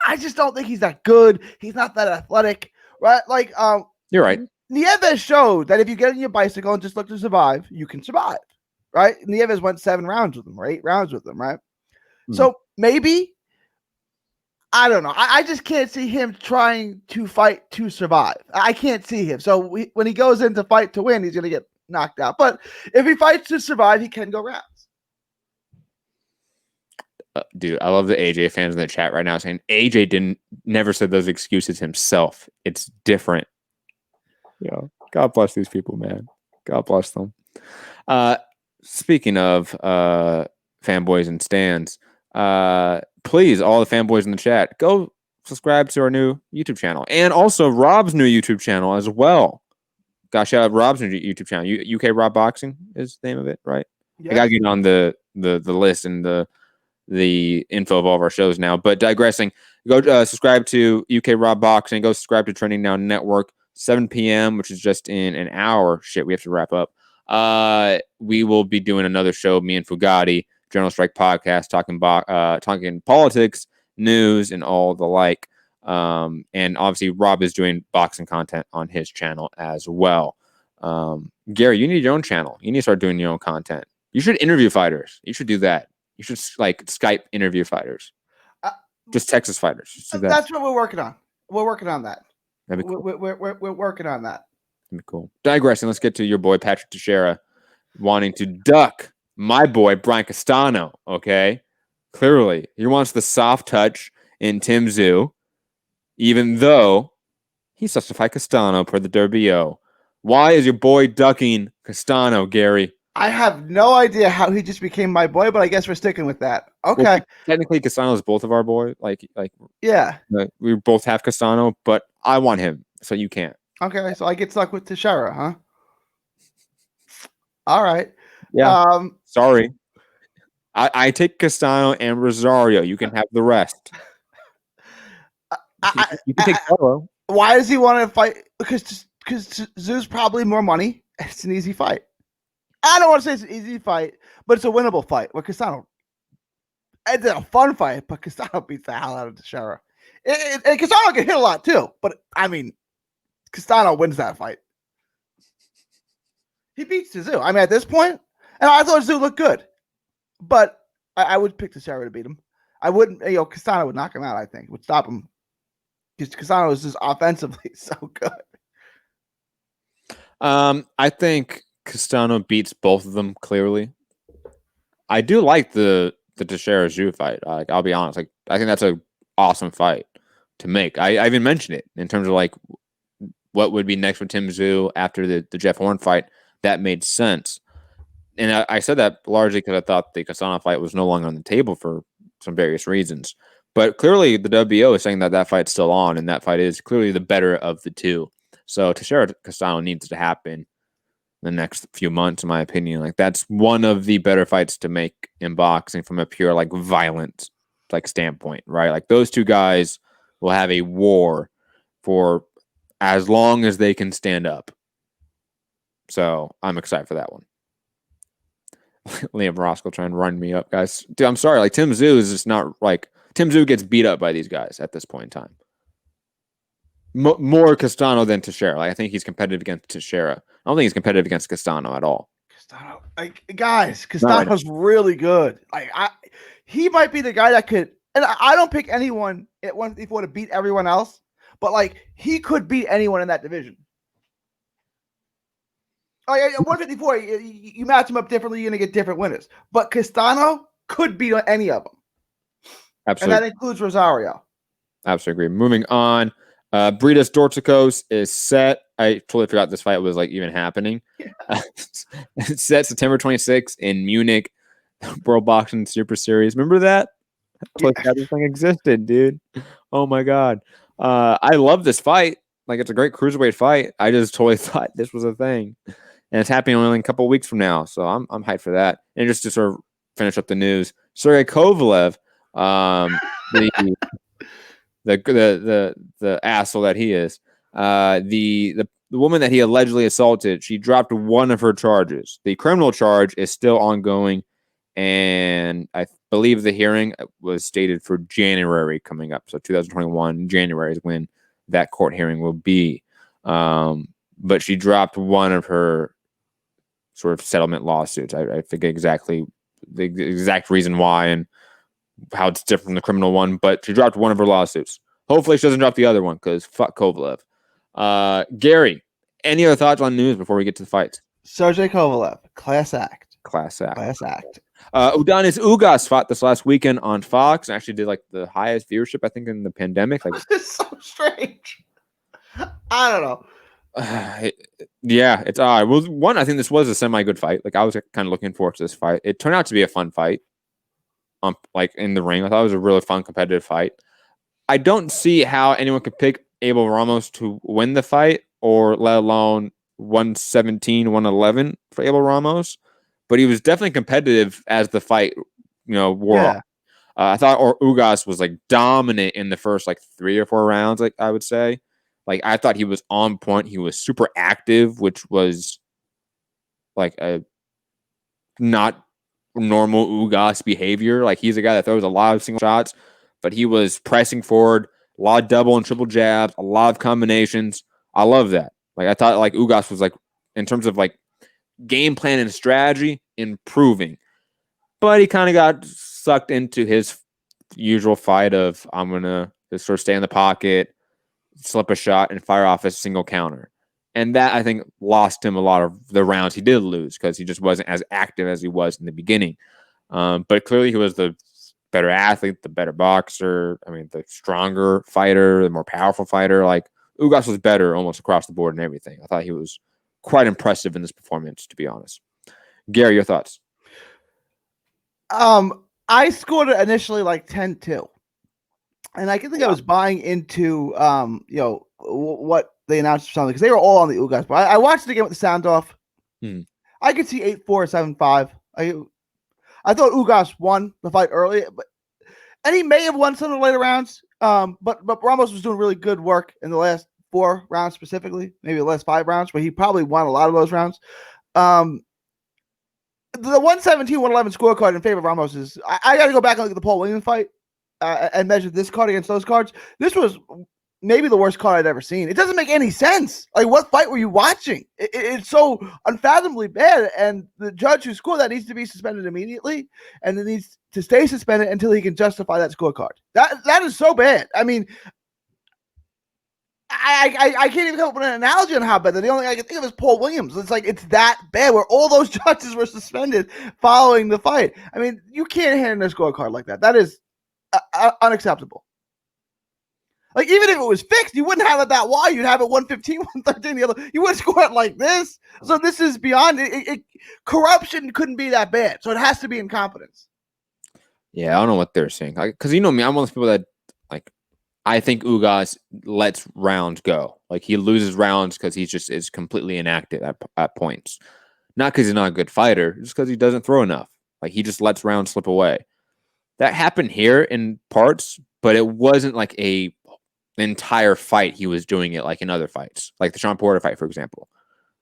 I just don't think he's that good. He's not that athletic, right? Like, you're right. Nieves showed that if you get on your bicycle and just look to survive, you can survive, right? Nieves went 7 rounds with him, or 8 rounds with him, right? Mm-hmm. So maybe, I don't know. I just can't see him trying to fight to survive. I can't see him. So when he goes in to fight to win, he's going to get knocked out. But if he fights to survive, he can go rounds. Dude, I love the AJ fans in the chat right now saying AJ never said those excuses himself. It's different. Yeah, God bless these people, man. God bless them. Speaking of fanboys and stands, please, all the fanboys in the chat, go subscribe to our new YouTube channel and also Rob's new YouTube channel as well. Gosh, shout out Rob's new YouTube channel. UK Rob Boxing is the name of it, right? Yes. I gotta get on the list and the info of all of our shows now. But digressing, go subscribe to UK Rob Boxing. Go subscribe to Trending Now Network. 7 p.m., which is just in an hour. Shit, we have to wrap up. We will be doing another show, me and Foogatti, General Strike Podcast, talking politics, news, and all the like. And obviously, Rob is doing boxing content on his channel as well. Gary, you need your own channel. You need to start doing your own content. You should interview fighters. You should do that. You should like Skype interview fighters. Just Texas fighters. Just do that. That's what we're working on. We're working on that. That'd be cool. We're working on that. That'd be cool. Digressing, let's get to your boy Patrick Teixeira wanting to duck my boy Brian Castano. Okay, clearly he wants the soft touch in Tim Tszyu, even though he's supposed to fight Castano per the Derbio. Why is your boy ducking Castano, Gary? I have no idea how he just became my boy, but I guess we're sticking with that. Okay. Well, technically, Castano is both of our boy. Like yeah. We both have Castano, but I want him, so you can't. Okay, so I get stuck with Teixeira, huh? All right. Yeah. Sorry. I take Castano and Rosario. You can have the rest. You can take Carlo. Why does he want to fight? Because Tzew's probably more money. It's an easy fight. I don't want to say it's an easy fight, but it's a winnable fight. Where Castano, it's a fun fight, but Castano beats the hell out of Teixeira. And Castano can hit a lot too, but I mean, Castano wins that fight. He beats Tszyu. I mean, at this point, and I thought Tszyu looked good, but I would pick Teixeira to beat him. I wouldn't, Castano would knock him out, I think. Would stop him. Because Castano is just offensively so good. I think Castano beats both of them clearly. I do like the Teixeira Zhu fight. I'll be honest. Like, I think that's an awesome fight to make. I even mentioned it in terms of like what would be next with Tim Tszyu after the Jeff Horn fight. That made sense. And I said that largely because I thought the Castano fight was no longer on the table for some various reasons. But clearly the WBO is saying that fight's still on, and that fight is clearly the better of the two. So Teixeira Castano needs to happen in the next few months, in my opinion. Like, that's one of the better fights to make in boxing from a pure like violent like standpoint, right? Like, those two guys will have a war for as long as they can stand up. So I'm excited for that one. Liam Roscoe trying to run me up, guys. Dude, I'm sorry. Like, Tim Tszyu is just not like Tim Tszyu gets beat up by these guys at this point in time. More Castano than Teixeira. Like, I think he's competitive against Teixeira. I don't think he's competitive against Castano at all. Castano, Castano's really good. Like, he might be the guy that could. And I don't pick anyone at 154 to beat everyone else, but like, he could beat anyone in that division. Like, at 154, you match him up differently, you're gonna get different winners. But Castano could beat any of them. Absolutely. And that includes Rosario. Absolutely agree. Moving on. Britas Dorticos is set. I totally forgot this fight was like even happening. Yeah. It's set September 26th in Munich, World Boxing Super Series. Remember that? I forgot this thing existed, dude. Oh my God. I love this fight. Like, it's a great cruiserweight fight. I just totally thought this was a thing. And it's happening only in a couple of weeks from now. So I'm hyped for that. And just to sort of finish up the news, Sergey Kovalev, the asshole that he is, the woman that he allegedly assaulted, she dropped one of her charges. The criminal charge is still ongoing, and I believe the hearing was stated for January coming up. So 2021 January is when that court hearing will be. But she dropped one of her sort of settlement lawsuits. I forget exactly the exact reason why and how it's different from the criminal one, but she dropped one of her lawsuits. Hopefully she doesn't drop the other one, because fuck Kovalev. Gary, any other thoughts on news before we get to the fights? Sergey Kovalev, class act. Udonis Ugas fought this last weekend on Fox and actually did like the highest viewership, I think, in the pandemic. Like, it's so strange. I don't know. Yeah, it's odd. Well, one, I think this was a semi-good fight. Like, I was kind of looking forward to this fight. It turned out to be a fun fight. Like, in the ring, I thought it was a really fun, competitive fight. I don't see how anyone could pick Abel Ramos to win the fight, or let alone 117, 111 for Abel Ramos. But he was definitely competitive as the fight, wore on. I thought Ugas was like dominant in the first like 3 or 4 rounds. Like, I would say, like, I thought he was on point. He was super active, which was like a not normal Ugas behavior. Like, he's a guy that throws a lot of single shots, but he was pressing forward, a lot of double and triple jabs, a lot of combinations. I love that. Like, I thought like Ugas was like, in terms of like game plan and strategy, improving. But he kind of got sucked into his usual fight of, I'm going to just sort of stay in the pocket, slip a shot, and fire off a single counter. And that, I think, lost him a lot of the rounds he did lose, because he just wasn't as active as he was in the beginning. But clearly he was the better athlete, the better boxer. I mean, the stronger fighter, the more powerful fighter. Like, Ugas was better almost across the board and everything. I thought he was quite impressive in this performance, to be honest. Gary, your thoughts? I scored it initially like 10-2. And I think I was buying into, what they announced or something, because they were all on the Ugas. But I watched the game with the sound off. I could see 8-4, 7-5. I thought Ugas won the fight early, and he may have won some of the later rounds. But Ramos was doing really good work in the last 4 rounds specifically, maybe the last 5 rounds, but he probably won a lot of those rounds. The 117-111 scorecard in favor of Ramos is, I got to go back and look at the Paul Williams fight and measure this card against those cards. This was maybe the worst card I'd ever seen. It doesn't make any sense. Like, what fight were you watching? It's so unfathomably bad, and the judge who scored that needs to be suspended immediately, and it needs to stay suspended until he can justify that scorecard. That is so bad. I mean, I can't even come up with an analogy on how bad. The only thing I can think of is Paul Williams. It's like, it's that bad where all those judges were suspended following the fight. I mean, you can't hand a scorecard like that. That is unacceptable. Like, even if it was fixed, you wouldn't have it that wide. You'd have it 115, 113, the other. You wouldn't score it like this. So this is beyond it. Corruption couldn't be that bad. So it has to be incompetence. Yeah, I don't know what they're saying. Because you know me, I'm one of those people that, like, I think Ugas lets rounds go. Like, he loses rounds because he just is completely inactive at points. Not because he's not a good fighter, just because he doesn't throw enough. Like, he just lets rounds slip away. That happened here in parts, but it wasn't like an entire fight he was doing it like in other fights. Like the Sean Porter fight, for example.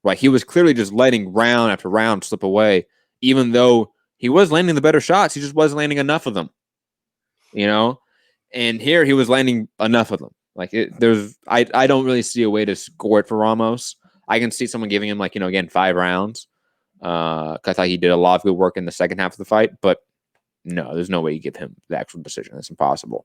Like, he was clearly just letting round after round slip away, even though he was landing the better shots. He just wasn't landing enough of them. You know? And here he was landing enough of them. Like, I don't really see a way to score it for Ramos. I can see someone giving him, like, you know, again, 5 rounds. I thought he did a lot of good work in the second half of the fight, but no, there's no way you give him the actual decision. It's impossible.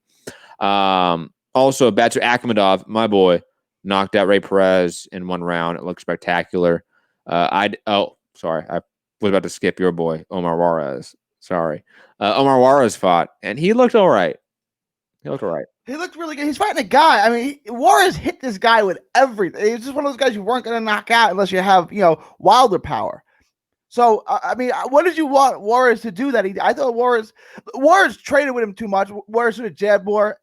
Also, Batu Akhmadov, my boy, knocked out Ray Perez in 1 round. It looked spectacular. Sorry. I was about to skip your boy, Omar Juarez. Sorry. Omar Juarez fought, and he looked all right. He looked really good. He's fighting a guy. I mean, Juarez hit this guy with everything. He's just one of those guys you weren't going to knock out unless you have, you know, Wilder power. So, I mean, what did you want Juarez to do that? I thought Juarez traded with him too much. Juarez should have jabbed more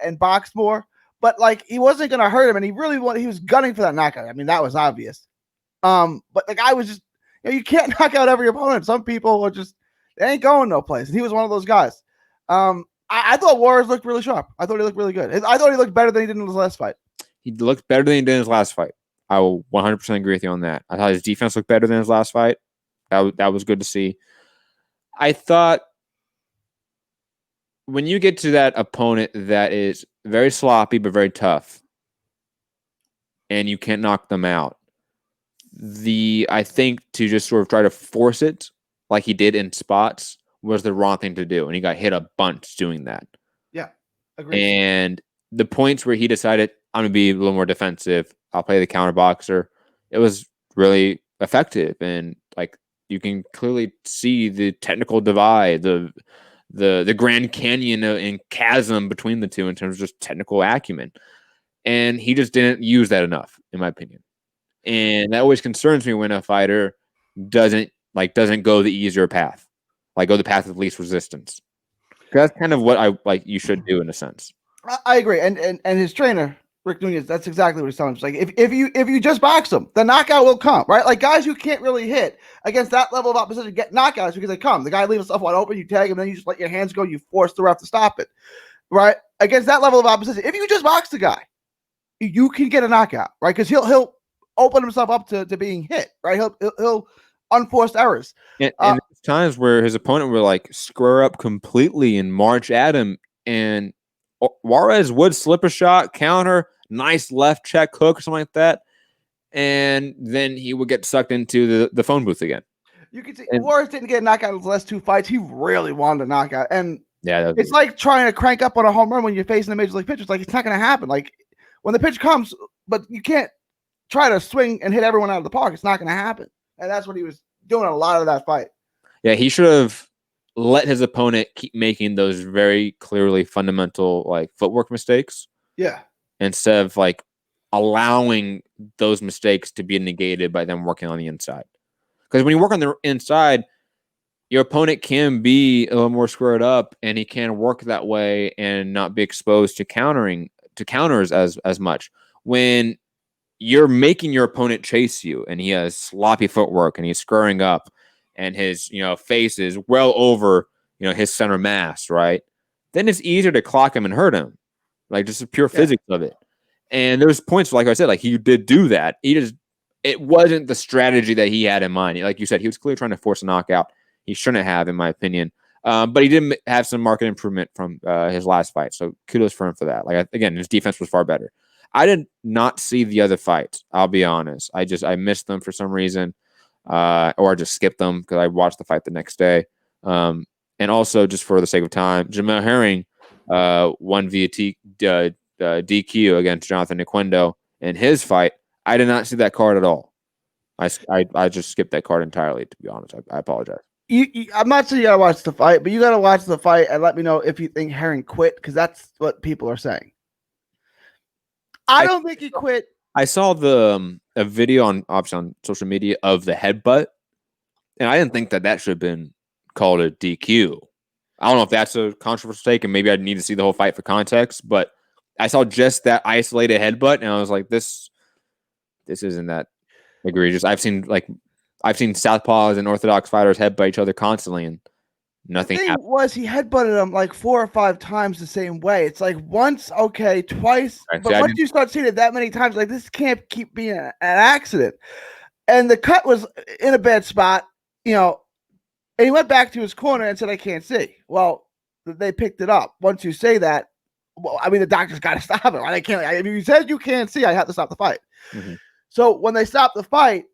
and boxed more. But, like, he wasn't going to hurt him, and he was gunning for that knockout. I mean, that was obvious. But the guy was just, you know, you can't knock out every opponent. Some people are just, they ain't going no place. And he was one of those guys. I thought Juarez looked really sharp. I thought he looked really good. I thought he looked better than he did in his last fight. He looked better than he did in his last fight. I will 100% agree with you on that. I thought his defense looked better than his last fight. That was good to see. I thought when you get to that opponent that is very sloppy but very tough, and you can't knock them out, I think to just sort of try to force it like he did in spots was the wrong thing to do, and he got hit a bunch doing that. Yeah, agreed. And the points where he decided, I'm going to be a little more defensive, I'll play the counter boxer, it was really effective. And, like, you can clearly see the technical divide, the Grand Canyon and chasm between the two in terms of just technical acumen. And he just didn't use that enough, in my opinion. And that always concerns me when a fighter doesn't go the easier path, like go the path of least resistance. That's kind of what you should do in a sense. I agree. And his trainer, Rick Nunez, that's exactly what he's telling us. Like, if you just box them, the knockout will come, right? Like, guys who can't really hit against that level of opposition get knockouts because they come. The guy leaves himself wide open, you tag him, then you just let your hands go, you force the ref to stop it, right? Against that level of opposition, if you just box the guy, you can get a knockout, right? Because he'll open himself up to being hit, right? He'll unforced errors. And there's times where his opponent will, like, square up completely and march at him, and Juarez would slip a shot, counter, nice left check hook or something like that, and then he would get sucked into the phone booth again. You can see Juarez didn't get a knockout in his last 2 fights. He really wanted a knockout, and yeah, it's like trying to crank up on a home run when you're facing a major league pitcher. It's like, it's not going to happen. Like, when the pitch comes, but you can't try to swing and hit everyone out of the park. It's not going to happen, and that's what he was doing a lot of that fight. Yeah, he should have let his opponent keep making those very clearly fundamental, like, footwork mistakes. Yeah. Instead of, like, allowing those mistakes to be negated by them working on the inside. Because when you work on the inside, your opponent can be a little more squared up, and he can work that way and not be exposed to counters as much. When you're making your opponent chase you, and he has sloppy footwork, and he's squaring up, and his, you know, face is well over, you know, his center mass, right? Then it's easier to clock him and hurt him. Like, just the pure physics of it. And there's points, like I said, like, he did do that. It wasn't the strategy that he had in mind. Like you said, he was clearly trying to force a knockout. He shouldn't have, in my opinion. But he did have some market improvement from his last fight. So kudos for him for that. Like, again, his defense was far better. I did not see the other fights. I'll be honest. I missed them for some reason, or I just skipped them because I watched the fight the next day. And also, just for the sake of time, Jamel Herring won via DQ against Jonathan Nquendo in his fight. I did not see that card at all. I just skipped that card entirely, to be honest. I apologize. I'm not saying you gotta watch the fight, but you gotta watch the fight and let me know if you think Herring quit, because that's what people are saying. I don't think he quit. I saw the a video on social media of the headbutt, and I didn't think that should have been called a DQ. I don't know if that's a controversial take, and maybe I need to see the whole fight for context. But I saw just that isolated headbutt, and I was like, this isn't that egregious. I've seen southpaws and orthodox fighters headbutt each other constantly, and nothing happened. Was he headbutted him like 4 or 5 times the same way? It's like once, okay, twice, but once you start seeing it that many times, like this can't keep being an accident. And the cut was in a bad spot, and he went back to his corner and said, "I can't see." Well, they picked it up. Once you say that, well, I mean, the doctor's got to stop it. Right? I can't. If you said you can't see, I have to stop the fight. Mm-hmm. So when they stopped the fight,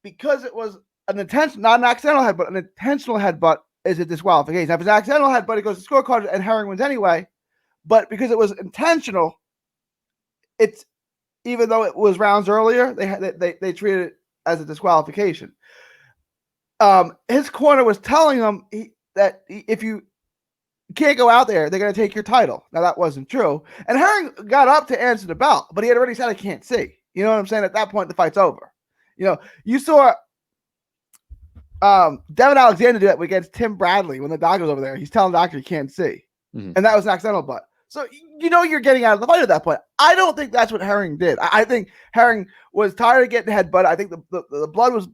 because it was not an accidental headbutt, an intentional headbutt is a disqualification. Now, if it's an accidental headbutt, it goes to scorecard and Herring wins anyway. But because it was intentional, it's even though it was rounds earlier, they treated it as a disqualification. His corner was telling him that if you can't go out there, they're going to take your title. Now, that wasn't true. And Herring got up to answer the bell, but he had already said, "I can't see." You know what I'm saying? At that point, the fight's over. You saw Devin Alexander do that against Tim Bradley when the doctor was over there. He's telling the doctor he can't see. Mm-hmm. And that was an accidental butt. So, you're getting out of the fight at that point. I don't think that's what Herring did. I think Herring was tired of getting headbutted. I think the blood was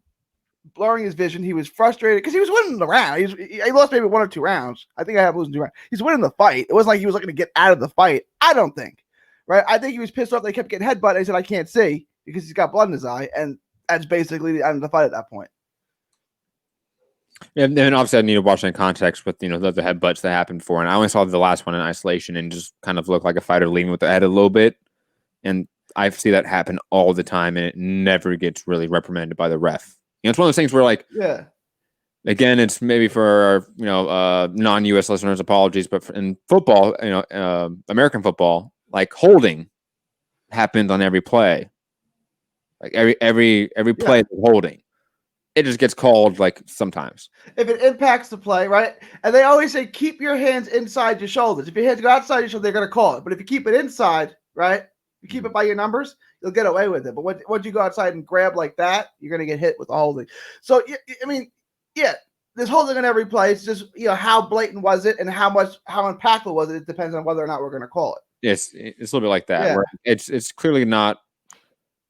blurring his vision. He was frustrated because he was winning the round. He lost maybe 1 or 2 rounds. I think I have losing 2 rounds. He's winning the fight. It wasn't like he was looking to get out of the fight. I don't think. Right? I think he was pissed off they kept getting headbutted. He said, "I can't see," because he's got blood in his eye. And that's basically the end of the fight at that point. Yeah, and obviously I need to watch that in context with the headbutts that happened before. And I only saw the last one in isolation and just kind of looked like a fighter leading with the head a little bit. And I see that happen all the time, and it never gets really reprimanded by the ref. It's one of those things where, yeah. Again, it's maybe for non-US listeners, apologies, but in football, American football, holding happens on every play. Like every play is holding. It just gets called sometimes. If it impacts the play, right? And they always say, keep your hands inside your shoulders. If your hands go outside your shoulders, they're going to call it. But if you keep it inside, right? You keep it by your numbers, you'll get away with it. But once you go outside and grab like that, you're going to get hit with the holding. So, there's holding on every play. It's just, how blatant was it and how impactful was it? It depends on whether or not we're going to call it. It's a little bit like that. Yeah. Where it's clearly not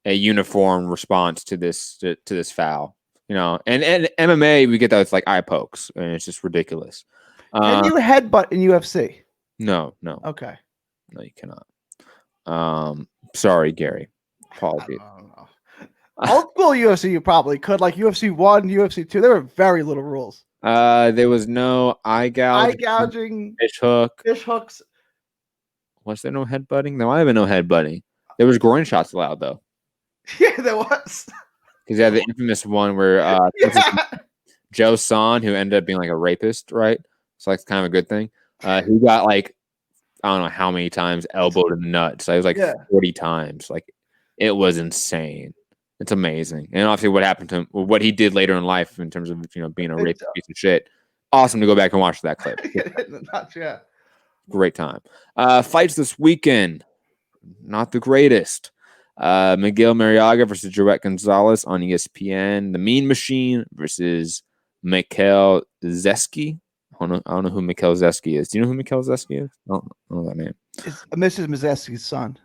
a uniform response to this foul. And MMA, we get that with eye pokes, and it's just ridiculous. Can you headbutt in UFC? No. Okay. No, you cannot. Sorry, Gary. Apologies. Old school UFC, you probably could. Like UFC 1, UFC 2, there were very little rules. There was no eye gouging, fish hooks. Was there no headbutting? There might have been no headbutting. There was groin shots allowed, though. Yeah, there was. Because you had the infamous one where Joe Son, who ended up being a rapist, right? So it's kind of a good thing. He got I don't know how many times elbowed in the nuts. So it was 40 times. It was insane. It's amazing. And obviously what happened to him, what he did later in life in terms of being a rapist piece of shit. Awesome to go back and watch that clip. Yeah. Great time. Fights this weekend. Not the greatest. Miguel Mariaga versus Joet Gonzalez on ESPN. The Mean Machine versus Mikhail Zeski. I don't know who Mikhail Zeski is. Do you know who Mikhail Zeski is? I don't know that name. It's Mrs. Mazeski's son.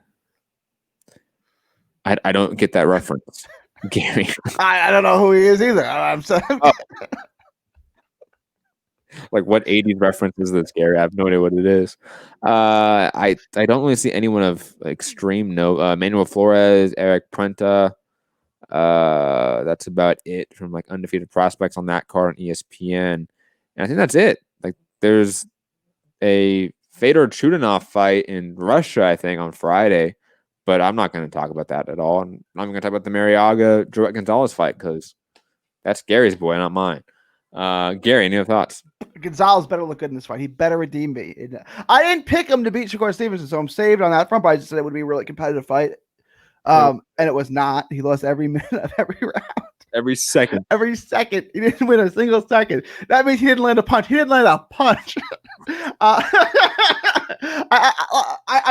I don't get that reference, Gary. I don't know who he is either. I'm sorry. Oh. What 80s reference is this, Gary? I have no idea what it is. I don't really see anyone of extreme note. Manuel Flores, Eric Prenta. That's about it from undefeated prospects on that card on ESPN. And I think that's it. There's a Fedor Chudinov fight in Russia, I think, on Friday. But I'm not going to talk about that at all. And I'm going to talk about the Mariaga Gonzalez fight because that's Gary's boy, not mine. Gary, any other thoughts? Gonzalez better look good in this fight. He better redeem me. I didn't pick him to beat Shakur Stevenson, so I'm saved on that front. But I just said it would be a really competitive fight. And it was not. He lost every minute of every round. Every second. Every second. He didn't win a single second. That means he didn't land a punch. He didn't land a punch. I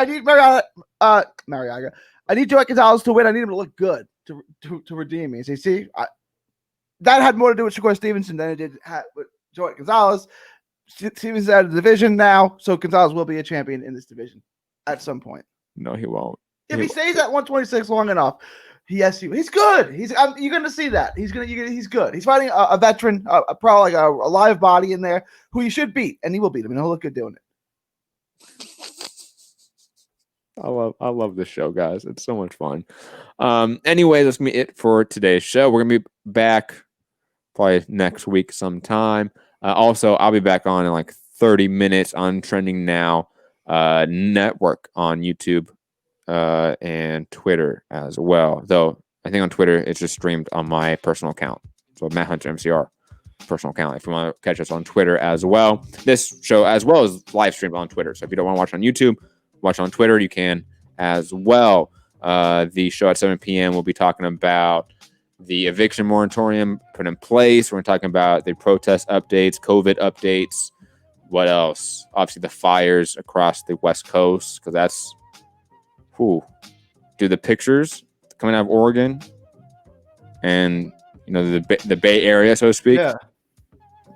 need Mariaga. I need Joey Gonzalez to win. I need him to look good to redeem me. So you see, that had more to do with Shakur Stevenson than it did with Joey Gonzalez. Stevenson's out of the division now, so Gonzalez will be a champion in this division at some point. No, he won't. If he stays at 126 long enough, he's good. You're going to see that. He's good. He's fighting a veteran, probably like a live body in there who you should beat, and he will beat him, and he'll look good doing it. I love this show, guys. It's so much fun. Anyway, that's gonna be it for today's show. We're gonna be back probably next week sometime. Also, I'll be back on in like 30 minutes on Trending Now network on YouTube and Twitter as well. Though I think on Twitter it's just streamed on my personal account. So Matt Hunter MCR personal account. If you want to catch us on Twitter as well, this show as well is live streamed on Twitter. So if you don't want to watch on YouTube, watch on Twitter, you can as well. The show at 7 p.m. will be talking about the eviction moratorium put in place. We're talking about the protest updates, COVID updates. What else? Obviously, the fires across the West Coast, because that's the pictures coming out of Oregon and the Bay Area, so to speak. Yeah.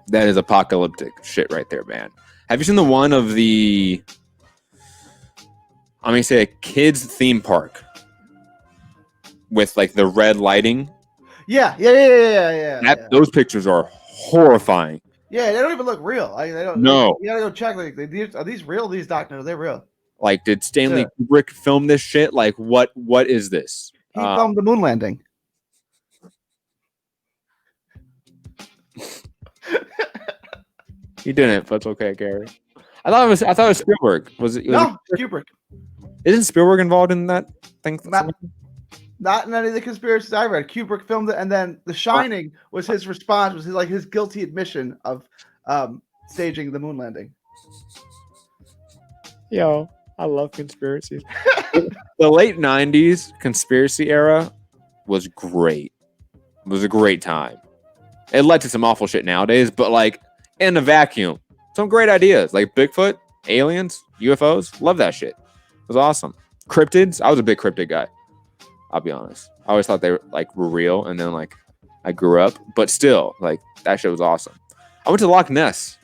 That is apocalyptic shit right there, man. Have you seen the one of the? I'm gonna say a kids theme park with like the red lighting. Yeah. Those pictures are horrifying. Yeah, they don't even look real. They don't. No, you gotta go check. Like, are these real? These doctors, they're real. Like, did Stanley Kubrick film this shit? Like, what is this? He filmed the moon landing. He didn't, but it's okay, Gary. I thought it was Spielberg. Was it Kubrick. Isn't Spielberg involved in that thing? Not in any of the conspiracies I read. Kubrick filmed it, and then The Shining was his response, was his guilty admission of staging the moon landing. Yo, I love conspiracies. The late 90s conspiracy era was great. It was a great time. It led to some awful shit nowadays, but like in a vacuum, some great ideas like Bigfoot, aliens, UFOs. Love that shit. It was awesome. Cryptids. I was a big cryptid guy. I'll be honest. I always thought they were real, and then I grew up, but still, that shit was awesome. I went to Loch Ness.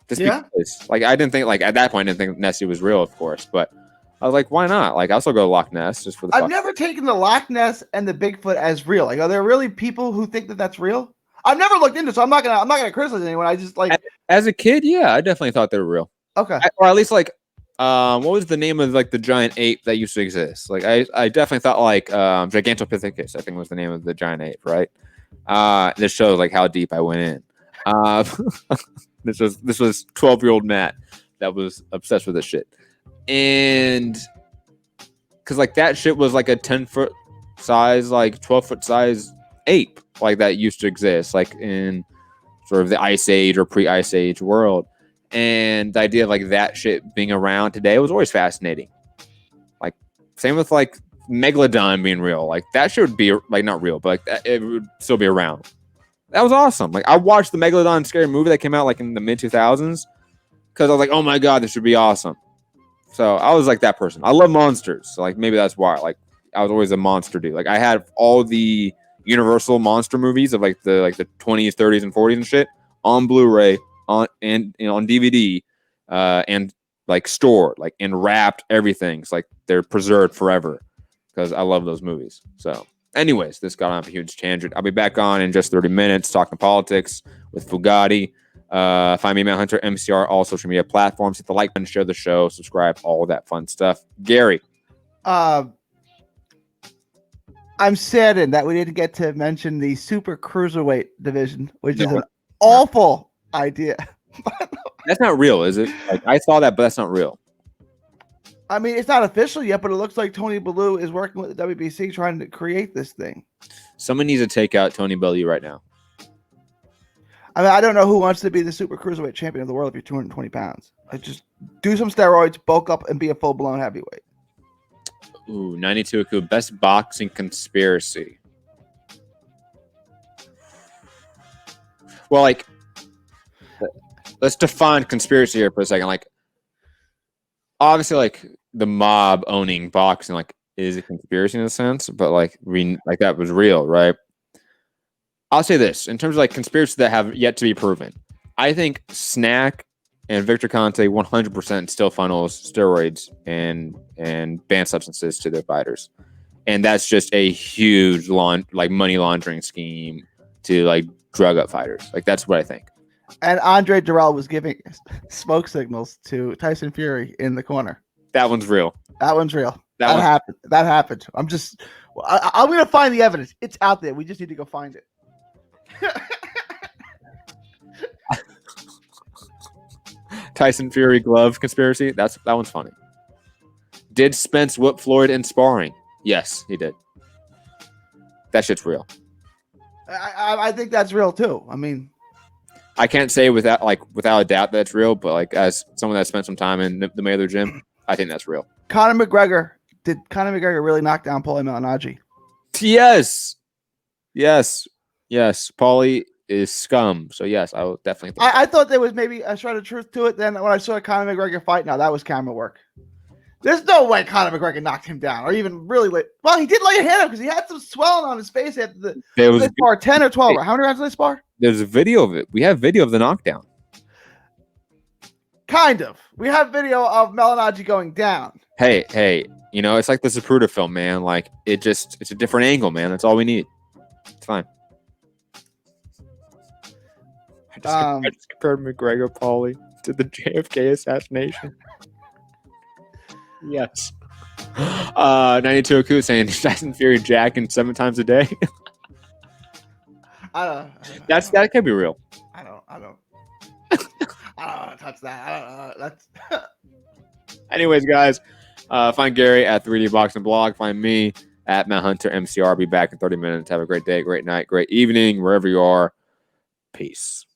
Because, I didn't think at that point I didn't think Nessie was real, of course, but I was like, why not? I'll still go to Loch Ness just for the. I've never taken the Loch Ness and the Bigfoot as real. Are there really people who think that that's real? I've never looked into it, so I'm not gonna criticize anyone. I just as a kid, yeah, I definitely thought they were real. Okay, or at least what was the name of the giant ape that used to exist? I definitely thought Gigantopithecus, I think was the name of the giant ape, right? This shows how deep I went in. This was 12-year-old Matt that was obsessed with this shit, and because that shit was a 10-foot size, 12-foot size ape that used to exist in sort of the Ice Age or pre-Ice Age world. And the idea of that shit being around today was always fascinating. Same with Megalodon being real. That shit would be not real, but it would still be around. That was awesome. I watched the Megalodon scary movie that came out in the mid 2000s because I was oh my god, this should be awesome. So I was that person. I love monsters, so maybe that's why. I was always a monster dude. I had all the Universal monster movies of the 20s, 30s, and 40s and shit on Blu-ray. On DVD and stored and wrapped everything. It's they're preserved forever because I love those movies. So anyways, this got off a huge tangent. I'll be back on in just 30 minutes talking politics with Foogatti. Find me, Matt Hunter, MCR, all social media platforms. Hit the like button, share the show, subscribe, all that fun stuff. Gary. I'm saddened that we didn't get to mention the super cruiserweight division, which is an awful idea. That's not real, is it? I saw that, but that's not real. I mean, it's not official yet, but it looks like Tony Bellew is working with the WBC trying to create this thing. Someone needs to take out Tony Bellew right now. I mean, I don't know who wants to be the super cruiserweight champion of the world if you're 220 pounds. Like, just do some steroids, bulk up, and be a full-blown heavyweight. Ooh, 92 Aku, best boxing conspiracy. Well, like, let's define conspiracy here for a second. Like, obviously, like, the mob owning boxing, like, is a conspiracy in a sense, but like that was real, right? I'll say this in terms of like conspiracies that have yet to be proven. I think Snack and Victor Conte 100% still funnels steroids and banned substances to their fighters, and that's just a huge money laundering scheme to like drug up fighters. Like that's what I think. And Andre Durrell was giving smoke signals to Tyson Fury in the corner. That one's real. That one's real. That happened. That happened. I'm going to find the evidence. It's out there. We just need to go find it. Tyson Fury glove conspiracy. That one's funny. Did Spence whip Floyd in sparring? Yes, he did. That shit's real. I think that's real too. I mean, I can't say without a doubt that's real, but like as someone that spent some time in the Mayweather gym, I think that's real. Conor McGregor. Did Conor McGregor really knock down Paulie Malignaggi? Yes. Paulie is scum. So yes, I will definitely think I thought there was maybe a shred of truth to it. Then when I saw Conor McGregor fight, now that was camera work. There's no way Conor McGregor knocked him down or even really late. Well, he did lay a hand up because he had some swelling on his face after they spar 10 or 12. How many rounds did they spar? There's a video of it. We have video of the knockdown. Kind of. We have video of Malignaggi going down. Hey, you know, it's like the Zapruder film, man. Like it's a different angle, man. That's all we need. It's fine. I just compared McGregor Paulie to the JFK assassination. Yes. 92 Aku saying Tyson Fury jacking 7 times a day. That could be real. I don't touch that. That's. Anyways, guys, find Gary at 3D Boxing Blog. Find me at Matt Hunter MCR. I'll be back in 30 minutes. Have a great day, great night, great evening, wherever you are. Peace.